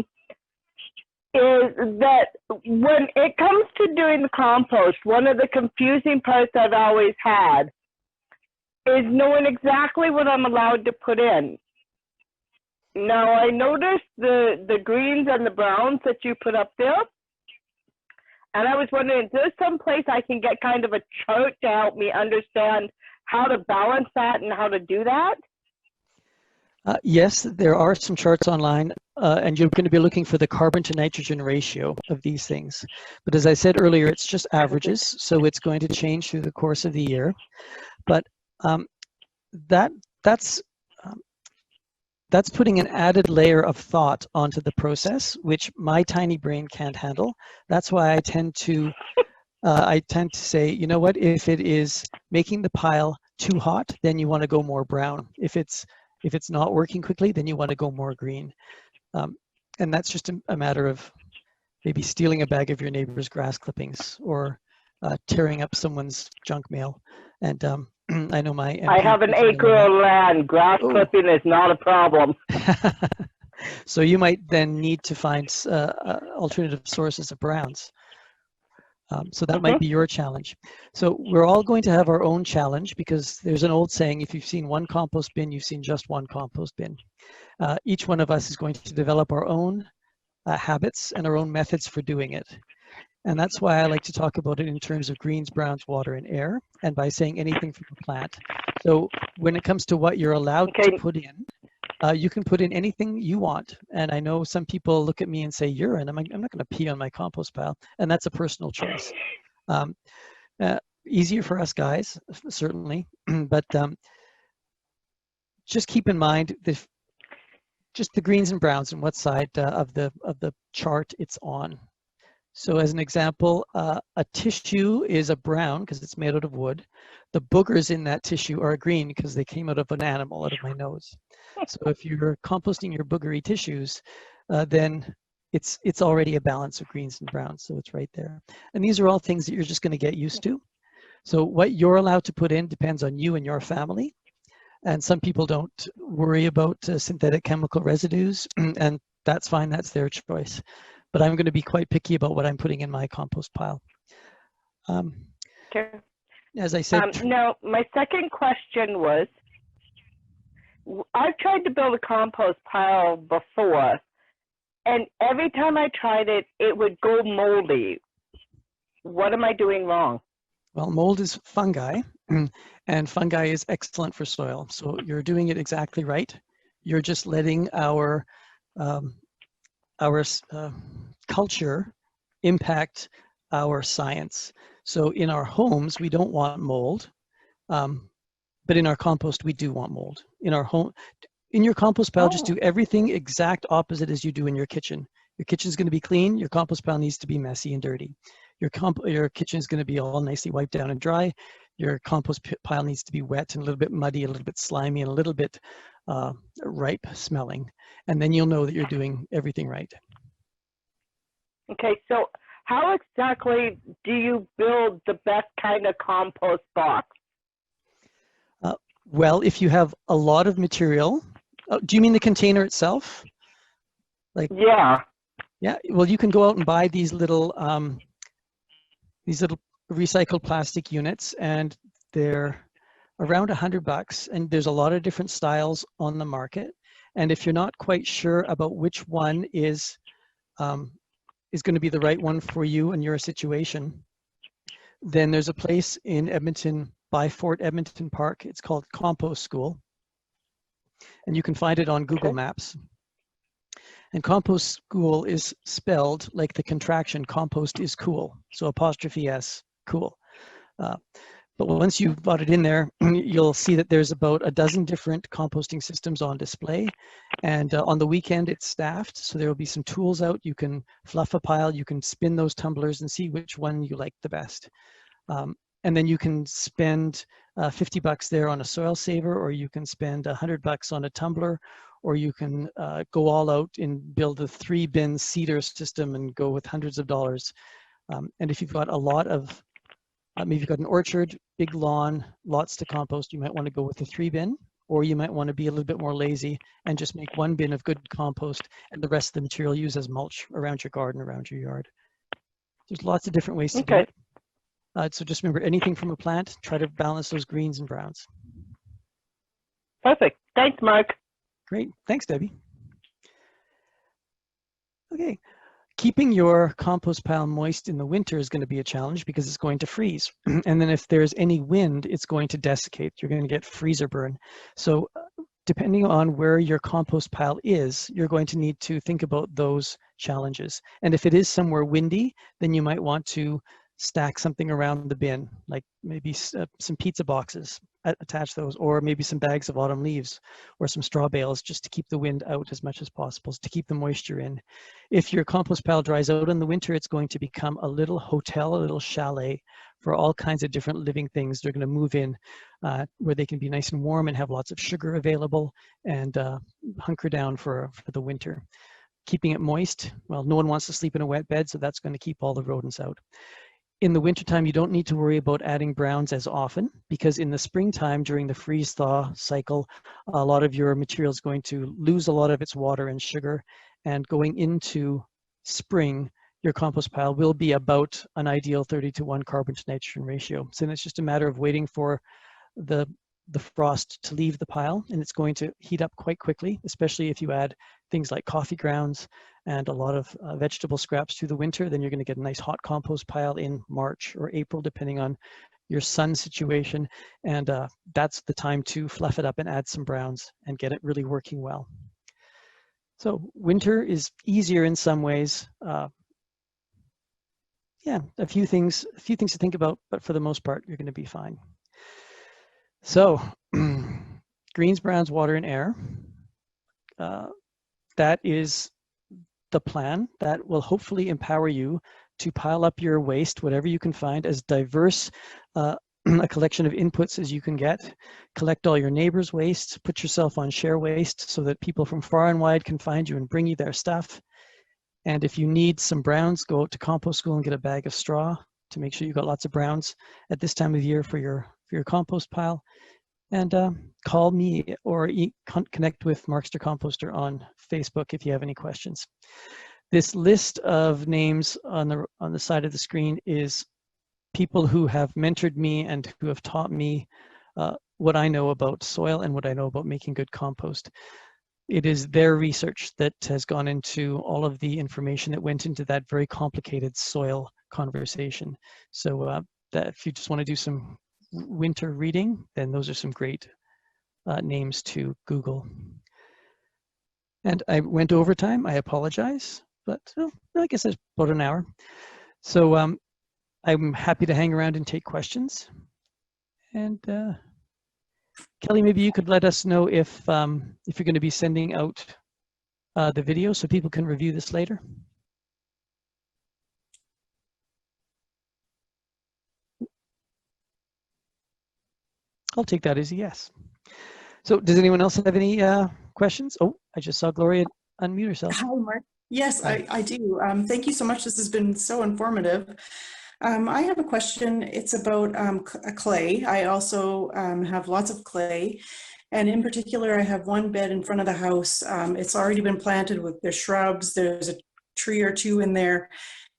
is that when it comes to doing the compost, one of the confusing parts I've always had is knowing exactly what I'm allowed to put in. Now, I noticed the greens and the browns that you put up there, and I was wondering, is there some place I can get kind of a chart to help me understand how to balance that and how to do that? Yes, there are some charts online, and you're going to be looking for the carbon to nitrogen ratio of these things. But as I said earlier, it's just averages, so it's going to change through the course of the year. But that's putting an added layer of thought onto the process, which my tiny brain can't handle. That's why I tend to say, you know what, if it is making the pile too hot, then you want to go more brown. If it's not working quickly, then you want to go more green. And that's just a matter of maybe stealing a bag of your neighbor's grass clippings, or tearing up someone's junk mail. And I know my MP I have an acre of land. Grass clipping is not a problem. So you might then need to find alternative sources of browns. So that might be your challenge. So we're all going to have our own challenge, because there's an old saying, if you've seen one compost bin, you've seen just one compost bin. Each one of us is going to develop our own habits and our own methods for doing it. And that's why I like to talk about it in terms of greens, browns, water, and air, and by saying anything from the plant. So when it comes to what you're allowed to put in, you can put in anything you want. And I know some people look at me and say urine. I'm not going to pee on my compost pile. And that's a personal choice. Easier for us guys, certainly. But just keep in mind just the greens and browns and what side of the chart it's on. So as an example, a tissue is a brown because it's made out of wood. The boogers in that tissue are green because they came out of an animal, out of my nose. So if you're composting your boogery tissues, then it's already a balance of greens and browns, so it's right there. And these are all things that you're just going to get used to. So what you're allowed to put in depends on you and your family. And some people don't worry about synthetic chemical residues, and that's fine, that's their choice. But I'm going to be quite picky about what I'm putting in my compost pile. Okay. As I said. Now, my second question was, I've tried to build a compost pile before, and every time I tried it, it would go moldy. What am I doing wrong? Well, mold is fungi, and fungi is excellent for soil. So you're doing it exactly right. You're just letting our culture impact our science. So in our homes, we don't want mold, but in our compost, we do want mold. In your compost pile, just do everything exact opposite as you do in your kitchen. Your kitchen's going to be clean. Your compost pile needs to be messy and dirty. Your kitchen is going to be all nicely wiped down and dry. Your compost pile needs to be wet and a little bit muddy, a little bit slimy, and a little bit ripe smelling. And then you'll know that you're doing everything right. Okay, so how exactly do you build the best kind of compost box? Well, if you have a lot of material, do you mean the container itself? Yeah. Yeah, well, you can go out and buy these little recycled plastic units, and they're around $100, and there's a lot of different styles on the market. And if you're not quite sure about which one is going to be the right one for you and your situation, then there's a place in Edmonton by Fort Edmonton Park. It's called Compost School, and you can find it on Google Maps. And Compost School is spelled like the contraction compost is cool, so apostrophe S, cool. But once you've got it in there, you'll see that there's about a dozen different composting systems on display. And on the weekend, it's staffed. So there will be some tools out. You can fluff a pile, you can spin those tumblers and see which one you like the best. And then you can spend $50 there on a soil saver, or you can spend $100 on a tumbler, or you can go all out and build a 3-bin cedar system and go with hundreds of dollars. And if you've got a lot of maybe you've got an orchard, big lawn, lots to compost, you might want to go with a 3-bin, or you might want to be a little bit more lazy and just make 1 bin of good compost and the rest of the material use as mulch around your garden, around your yard. There's lots of different ways to do it. So just remember, anything from a plant, try to balance those greens and browns. Perfect. Thanks, Mark. Great. Thanks, Debbie. Okay. Keeping your compost pile moist in the winter is going to be a challenge because it's going to freeze. And then if there's any wind, it's going to desiccate. You're going to get freezer burn. So depending on where your compost pile is, you're going to need to think about those challenges. And if it is somewhere windy, then you might want to stack something around the bin, like maybe some pizza boxes, attach those, or maybe some bags of autumn leaves or some straw bales, just to keep the wind out as much as possible, to keep the moisture in. If your compost pile dries out in the winter, it's going to become a little hotel, a little chalet for all kinds of different living things. They're going to move in where they can be nice and warm and have lots of sugar available and hunker down for the winter. Keeping it moist, well, no one wants to sleep in a wet bed, so that's going to keep all the rodents out. In the wintertime, you don't need to worry about adding browns as often, because in the springtime, during the freeze-thaw cycle, a lot of your material is going to lose a lot of its water and sugar. And going into spring, your compost pile will be about an ideal 30-to-1 carbon to nitrogen ratio. So then it's just a matter of waiting for the frost to leave the pile, and it's going to heat up quite quickly, especially if you add things like coffee grounds and a lot of vegetable scraps through the winter. Then you're going to get a nice hot compost pile in March or April, depending on your sun situation. And that's the time to fluff it up and add some browns and get it really working well. So winter is easier in some ways. Yeah, a few things to think about, but for the most part, you're going to be fine. So greens, browns, water, and air. That is the plan. That will hopefully empower you to pile up your waste, whatever you can find, as diverse a collection of inputs as you can get. Collect all your neighbors' waste, put yourself on share waste so that people from far and wide can find you and bring you their stuff. And if you need some browns, go out to Compost School and get a bag of straw to make sure you've got lots of browns at this time of year for your compost pile. And call me or connect with Markster Composter on Facebook if you have any questions. This list of names on the side of the screen is people who have mentored me and who have taught me what I know about soil and what I know about making good compost. It is their research that has gone into all of the information that went into that very complicated soil conversation. So that if you just want to do some winter reading, then those are some great names to Google. And I went over time, I apologize, but I guess it's about an hour. So I'm happy to hang around and take questions. And Kelly, maybe you could let us know if you're going to be sending out the video so people can review this later. I'll take that as a yes. So does anyone else have any questions? Oh, I just saw Gloria unmute herself. Hi, Mark. Yes, I do. Thank you so much. This has been so informative. I have a question. It's about clay. I also have lots of clay. And in particular, I have one bed in front of the house. It's already been planted with the shrubs. There's a tree or two in there.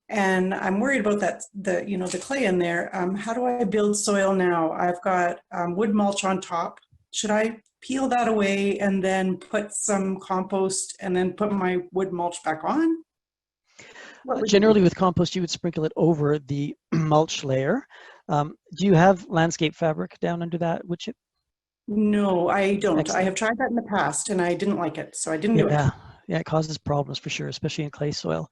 And I'm worried about that, the clay in there. How do I build soil now? I've got wood mulch on top. Should I peel that away and then put some compost and then put my wood mulch back on? What would you do? Generally with compost, you would sprinkle it over the mulch layer. Do you have landscape fabric down under that wood chip? No, I don't. I Excellent. have tried that in the past and I didn't like it, so I didn't do it. Yeah, it causes problems for sure, especially in clay soil.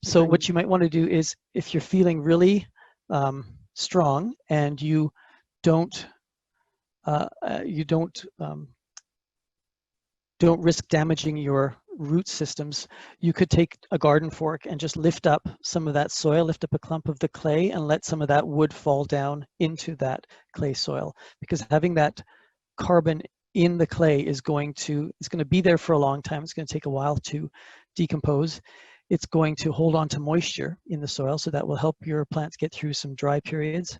So Agreed. what you might want to do is, if you're feeling really strong and you don't don't risk damaging your root systems, you could take a garden fork and just lift up some of that soil, lift up a clump of the clay and let some of that wood fall down into that clay soil, because having that carbon in the clay is going to be there for a long time. It's going to take a while to decompose. It's going to hold on to moisture in the soil, so that will help your plants get through some dry periods.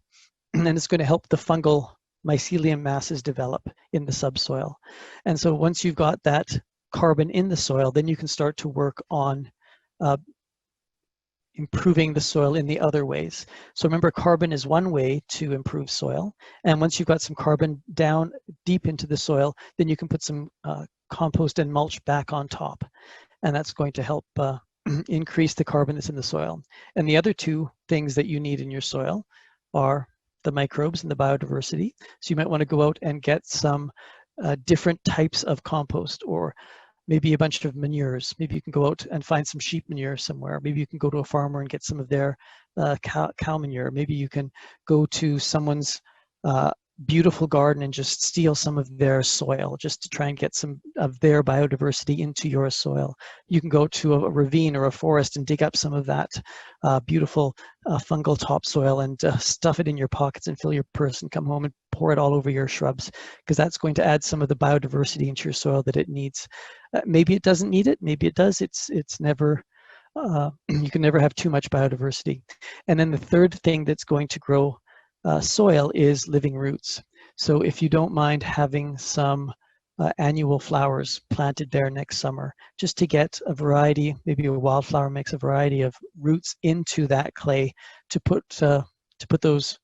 And then it's going to help the fungal mycelium masses develop in the subsoil. And so once you've got that carbon in the soil, then you can start to work on improving the soil in the other ways. So remember, carbon is one way to improve soil. And once you've got some carbon down deep into the soil, then you can put some compost and mulch back on top. And that's going to help increase the carbon that's in the soil. And the other two things that you need in your soil are the microbes and the biodiversity. So you might want to go out and get some different types of compost, or maybe a bunch of manures. Maybe you can go out and find some sheep manure somewhere. Maybe you can go to a farmer and get some of their cow manure. Maybe you can go to someone's beautiful garden and just steal some of their soil, just to try and get some of their biodiversity into your soil. You can go to a ravine or a forest and dig up some of that beautiful fungal topsoil and stuff it in your pockets and fill your purse and come home and pour it all over your shrubs, because that's going to add some of the biodiversity into your soil that it needs. Maybe it doesn't need it, maybe it does. It's never, you can never have too much biodiversity. And then the third thing that's going to grow soil is living roots. So if you don't mind having some annual flowers planted there next summer, just to get a variety, maybe a wildflower mix, a variety of roots into that clay to put those,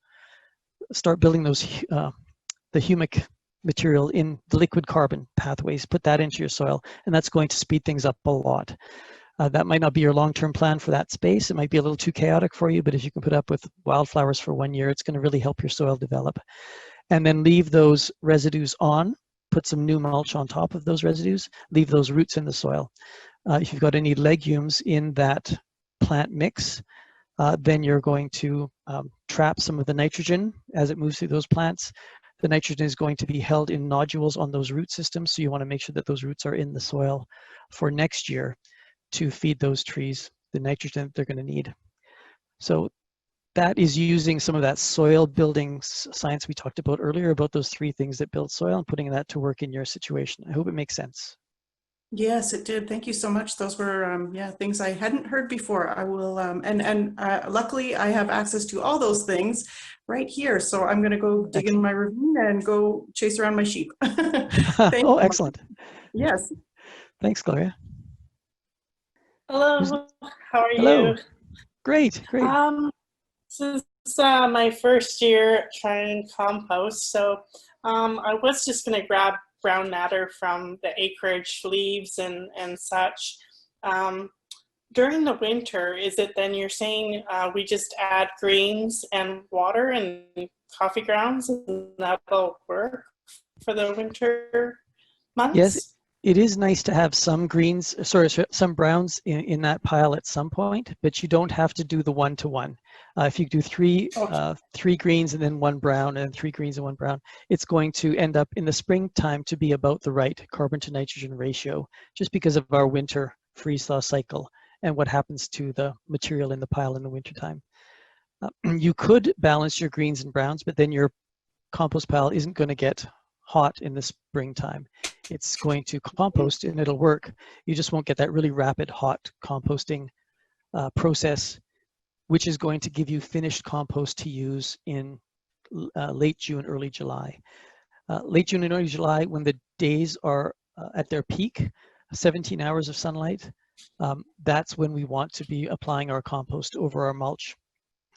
start building those the humic material in the liquid carbon pathways, put that into your soil, and that's going to speed things up a lot. That might not be your long-term plan for that space. It might be a little too chaotic for you, but if you can put up with wildflowers for 1 year, it's going to really help your soil develop. And then leave those residues on, put some new mulch on top of those residues, leave those roots in the soil. If you've got any legumes in that plant mix, then you're going to trap some of the nitrogen as it moves through those plants. The nitrogen is going to be held in nodules on those root systems, so you want to make sure that those roots are in the soil for next year to feed those trees the nitrogen that they're going to need. So that is using some of that soil building science we talked about earlier, about those three things that build soil, and putting that to work in your situation. I hope it makes sense. Yes, it did. Thank you so much. Those were things I hadn't heard before. I will luckily I have access to all those things right here. So I'm going to go dig in my ravine and go chase around my sheep. Oh, excellent. Yes. Thanks, Gloria. Hello, how are Hello. you? Great. This is my first year trying compost, so I was just going to grab brown matter from the acreage, leaves and such. During the winter, is it then you're saying we just add greens and water and coffee grounds and that'll work for the winter months? Yes. It is nice to have some greens, some browns in that pile at some point, but you don't have to do the one-to-one. If you do three greens and then one brown and 3 greens and 1 brown, it's going to end up in the springtime to be about the right carbon to nitrogen ratio, just because of our winter freeze-thaw cycle and what happens to the material in the pile in the wintertime. You could balance your greens and browns, but then your compost pile isn't going to get hot in the springtime. It's going to compost and it'll work. You just won't get that really rapid hot composting process, which is going to give you finished compost to use in late June, early July. Late June and early July, when the days are at their peak, 17 hours of sunlight, that's when we want to be applying our compost over our mulch,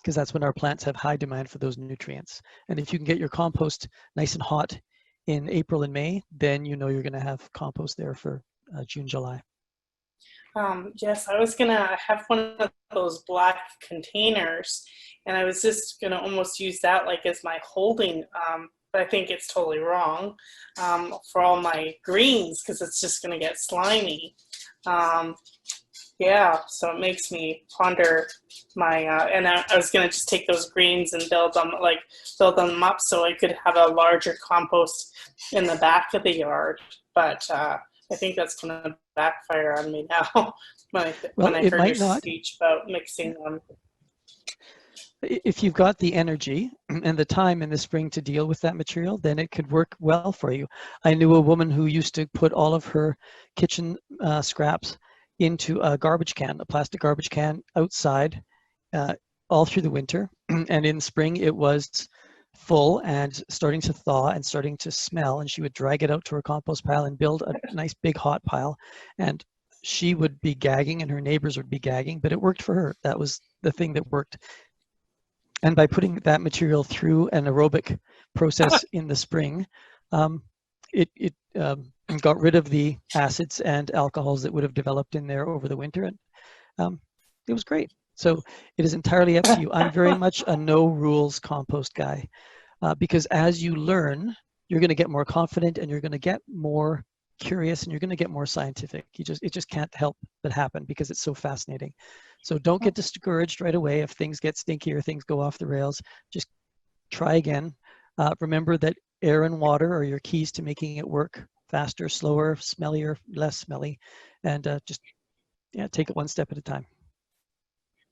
because that's when our plants have high demand for those nutrients. And if you can get your compost nice and hot in April and May, then you know you're going to have compost there for June, July. Yes, I was gonna have one of those black containers, and I was just gonna almost use that like as my holding, but I think it's totally wrong for all my greens because it's just gonna get slimy. Yeah, so it makes me ponder my, and I was gonna just take those greens and build them up so I could have a larger compost in the back of the yard, but I think that's gonna backfire on me now when I It heard might your not. speech about mixing them. If you've got the energy and the time in the spring to deal with that material, then it could work well for you. I knew a woman who used to put all of her kitchen scraps into a garbage can, a plastic garbage can outside all through the winter. And in spring, it was full and starting to thaw and starting to smell. And she would drag it out to her compost pile and build a nice big hot pile. And she would be gagging and her neighbors would be gagging, but it worked for her. That was the thing that worked. And by putting that material through an aerobic process in the spring, it got rid of the acids and alcohols that would have developed in there over the winter. And it was great. So it is entirely up to you. I'm very much a no rules compost guy because as you learn, you're going to get more confident and you're going to get more curious and you're going to get more scientific. It just can't help but happen because it's so fascinating. So don't get discouraged right away if things get stinky or things go off the rails. Just try again. Remember that air and water are your keys to making it work faster, slower, smellier, less smelly, and just take it one step at a time.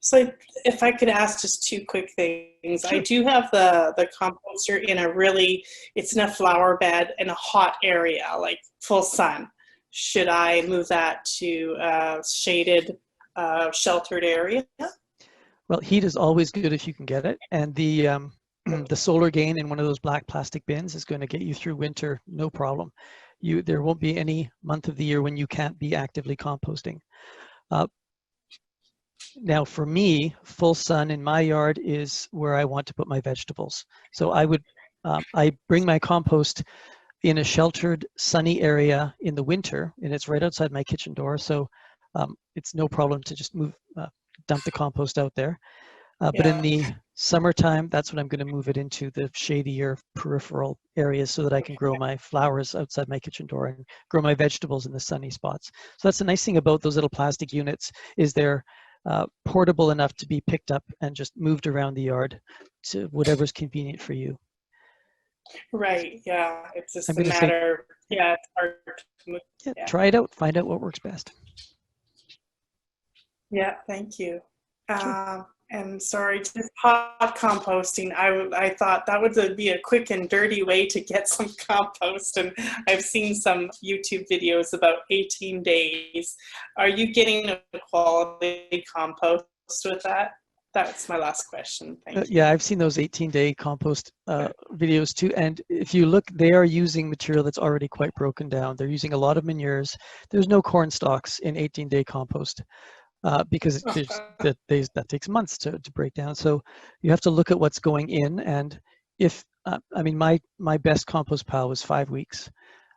So if I could ask just two quick things. Sure. I do have the composter in it's in a flower bed in a hot area, like full sun. Should I move that to a shaded, sheltered area? Well, heat is always good if you can get it. And the solar gain in one of those black plastic bins is going to get you through winter, no problem. There won't be any month of the year when you can't be actively composting. Now, for me, full sun in my yard is where I want to put my vegetables. So I bring my compost in a sheltered, sunny area in the winter, and it's right outside my kitchen door. So it's no problem to just dump the compost out there. But in the summertime, that's when I'm going to move it into the shadier peripheral areas so that I can grow my flowers outside my kitchen door and grow my vegetables in the sunny spots. So that's the nice thing about those little plastic units is they're portable enough to be picked up and just moved around the yard to whatever's convenient for you. Right, yeah, it's just I'm a gonna matter, it's hard to move. Yeah, try it out, find out what works best. Yeah, thank you. Sure. And sorry, just hot composting. I thought that would be a quick and dirty way to get some compost, and I've seen some YouTube videos about 18 days. Are you getting a quality compost with that? That's my last question. Thank you. Yeah, I've seen those 18-day compost videos too. And if you look, they are using material that's already quite broken down. They're using a lot of manures. There's no corn stalks in 18-day compost. Because that takes months to break down. So you have to look at what's going in. And if, my best compost pile was 5 weeks.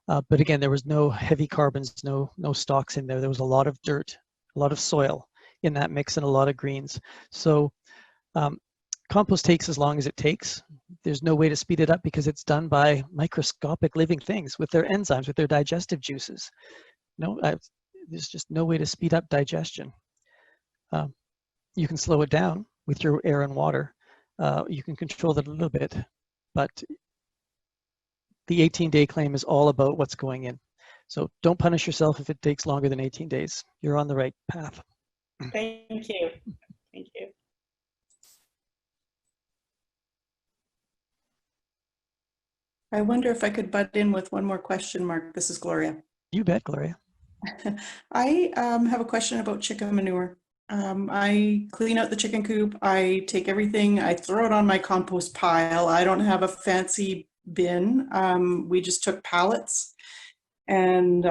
But again, there was no heavy carbons, no stalks in there. There was a lot of dirt, a lot of soil in that mix and a lot of greens. So compost takes as long as it takes. There's no way to speed it up because it's done by microscopic living things with their enzymes, with their digestive juices. There's just no way to speed up digestion. You can slow it down with your air and water. You can control it a little bit, but the 18-day claim is all about what's going in. So don't punish yourself if it takes longer than 18 days. You're on the right path. Thank you. Thank you. I wonder if I could butt in with one more question, Mark. This is Gloria. You bet, Gloria. I have a question about chicken manure. I clean out the chicken coop. I take everything, I throw it on my compost pile. I don't have a fancy bin. We just took pallets and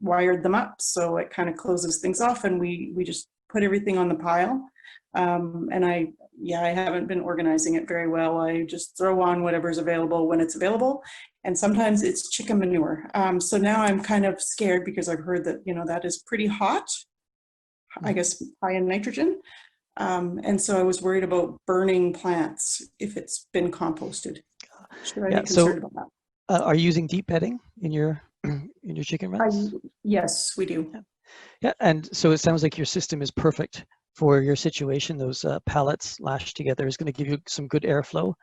wired them up so it kind of closes things off, and we just put everything on the pile. And I haven't been organizing it very well. I just throw on whatever's available when it's available. and sometimes it's chicken manure. So now I'm kind of scared because I've heard that, that is pretty hot, I guess high in nitrogen. And so I was worried about burning plants if it's been composted. Should I be concerned about that? Are you using deep bedding in your chicken runs? Yes, we do. Yeah, and so it sounds like your system is perfect for your situation. Those pallets lashed together is going to give you some good airflow.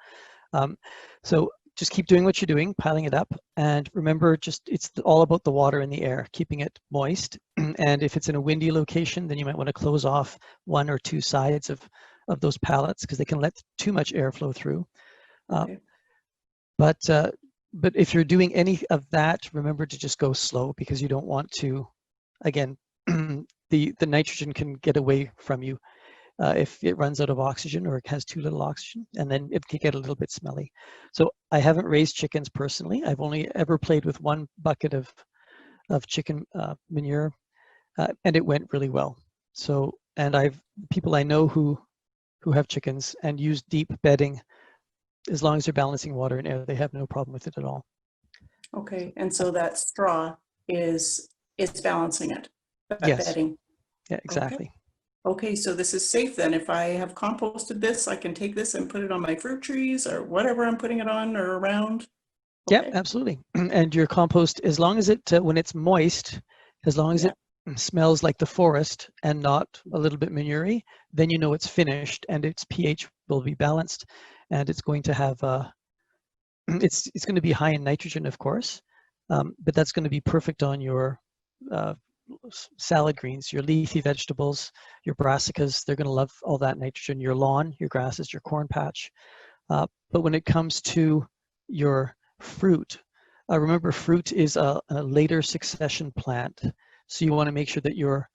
So just keep doing what you're doing, piling it up, and remember, it's all about the water in the air, keeping it moist. And if it's in a windy location, then you might want to close off one or two sides of those pallets because they can let too much airflow through. Okay. But if you're doing any of that, remember to just go slow because you don't want to, again, the nitrogen can get away from you if it runs out of oxygen or it has too little oxygen, and then it can get a little bit smelly. So I haven't raised chickens personally. I've only ever played with one bucket of chicken manure, and it went really well. So, and people I know who have chickens and use deep bedding. As long as they're balancing water and air, they have no problem with it at all. Okay, and so that straw is balancing it. Yes. Bedding. Yeah, exactly. Okay, so this is safe then. If I have composted this, I can take this and put it on my fruit trees or whatever I'm putting it on or around. Okay. Yeah, absolutely. And your compost, as long as it, when it's moist, as long as it smells like the forest and not a little bit manure-y, then you know it's finished and its pH will be balanced, and it's going to have it's going to be high in nitrogen, of course, but that's going to be perfect on your salad greens, your leafy vegetables, your brassicas. They're going to love all that nitrogen. Your lawn, your grasses, your corn patch. But when it comes to your fruit, remember fruit is a later succession plant, so you want to make sure that you're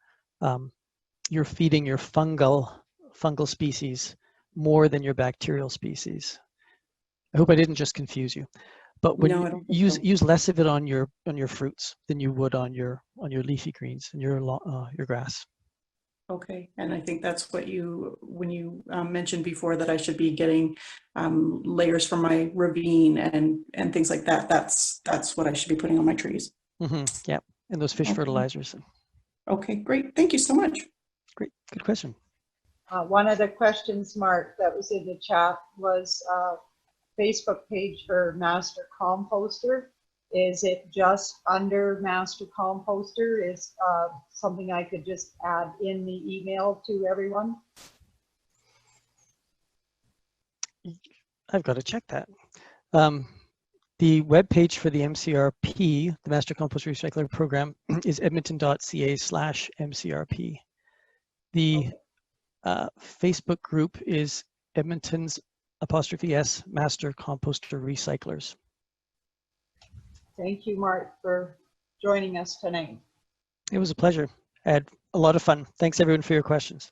feeding your fungal species more than your bacterial species. I hope I didn't just confuse you. But when No, you use less of it on your fruits than you would on your leafy greens and your grass. Okay, and I think that's what when you mentioned before that I should be getting layers from my ravine and things like that. That's what I should be putting on my trees. Mm-hmm. Yeah, and those fish fertilizers. Okay, great. Thank you so much. Great, good question. One of the questions, Mark, that was in the chat was Facebook page for Master Composter. Is it just under Master Composter? Is something I could just add in the email to everyone? I've got to check that. The web page for the MCRP, the Master Compost Recycler Program, is edmonton.ca/MCRP. The Facebook group is Edmonton's '(S) Master Composter Recyclers. Thank you, Mark, for joining us tonight. It was a pleasure. I had a lot of fun. Thanks everyone for your questions.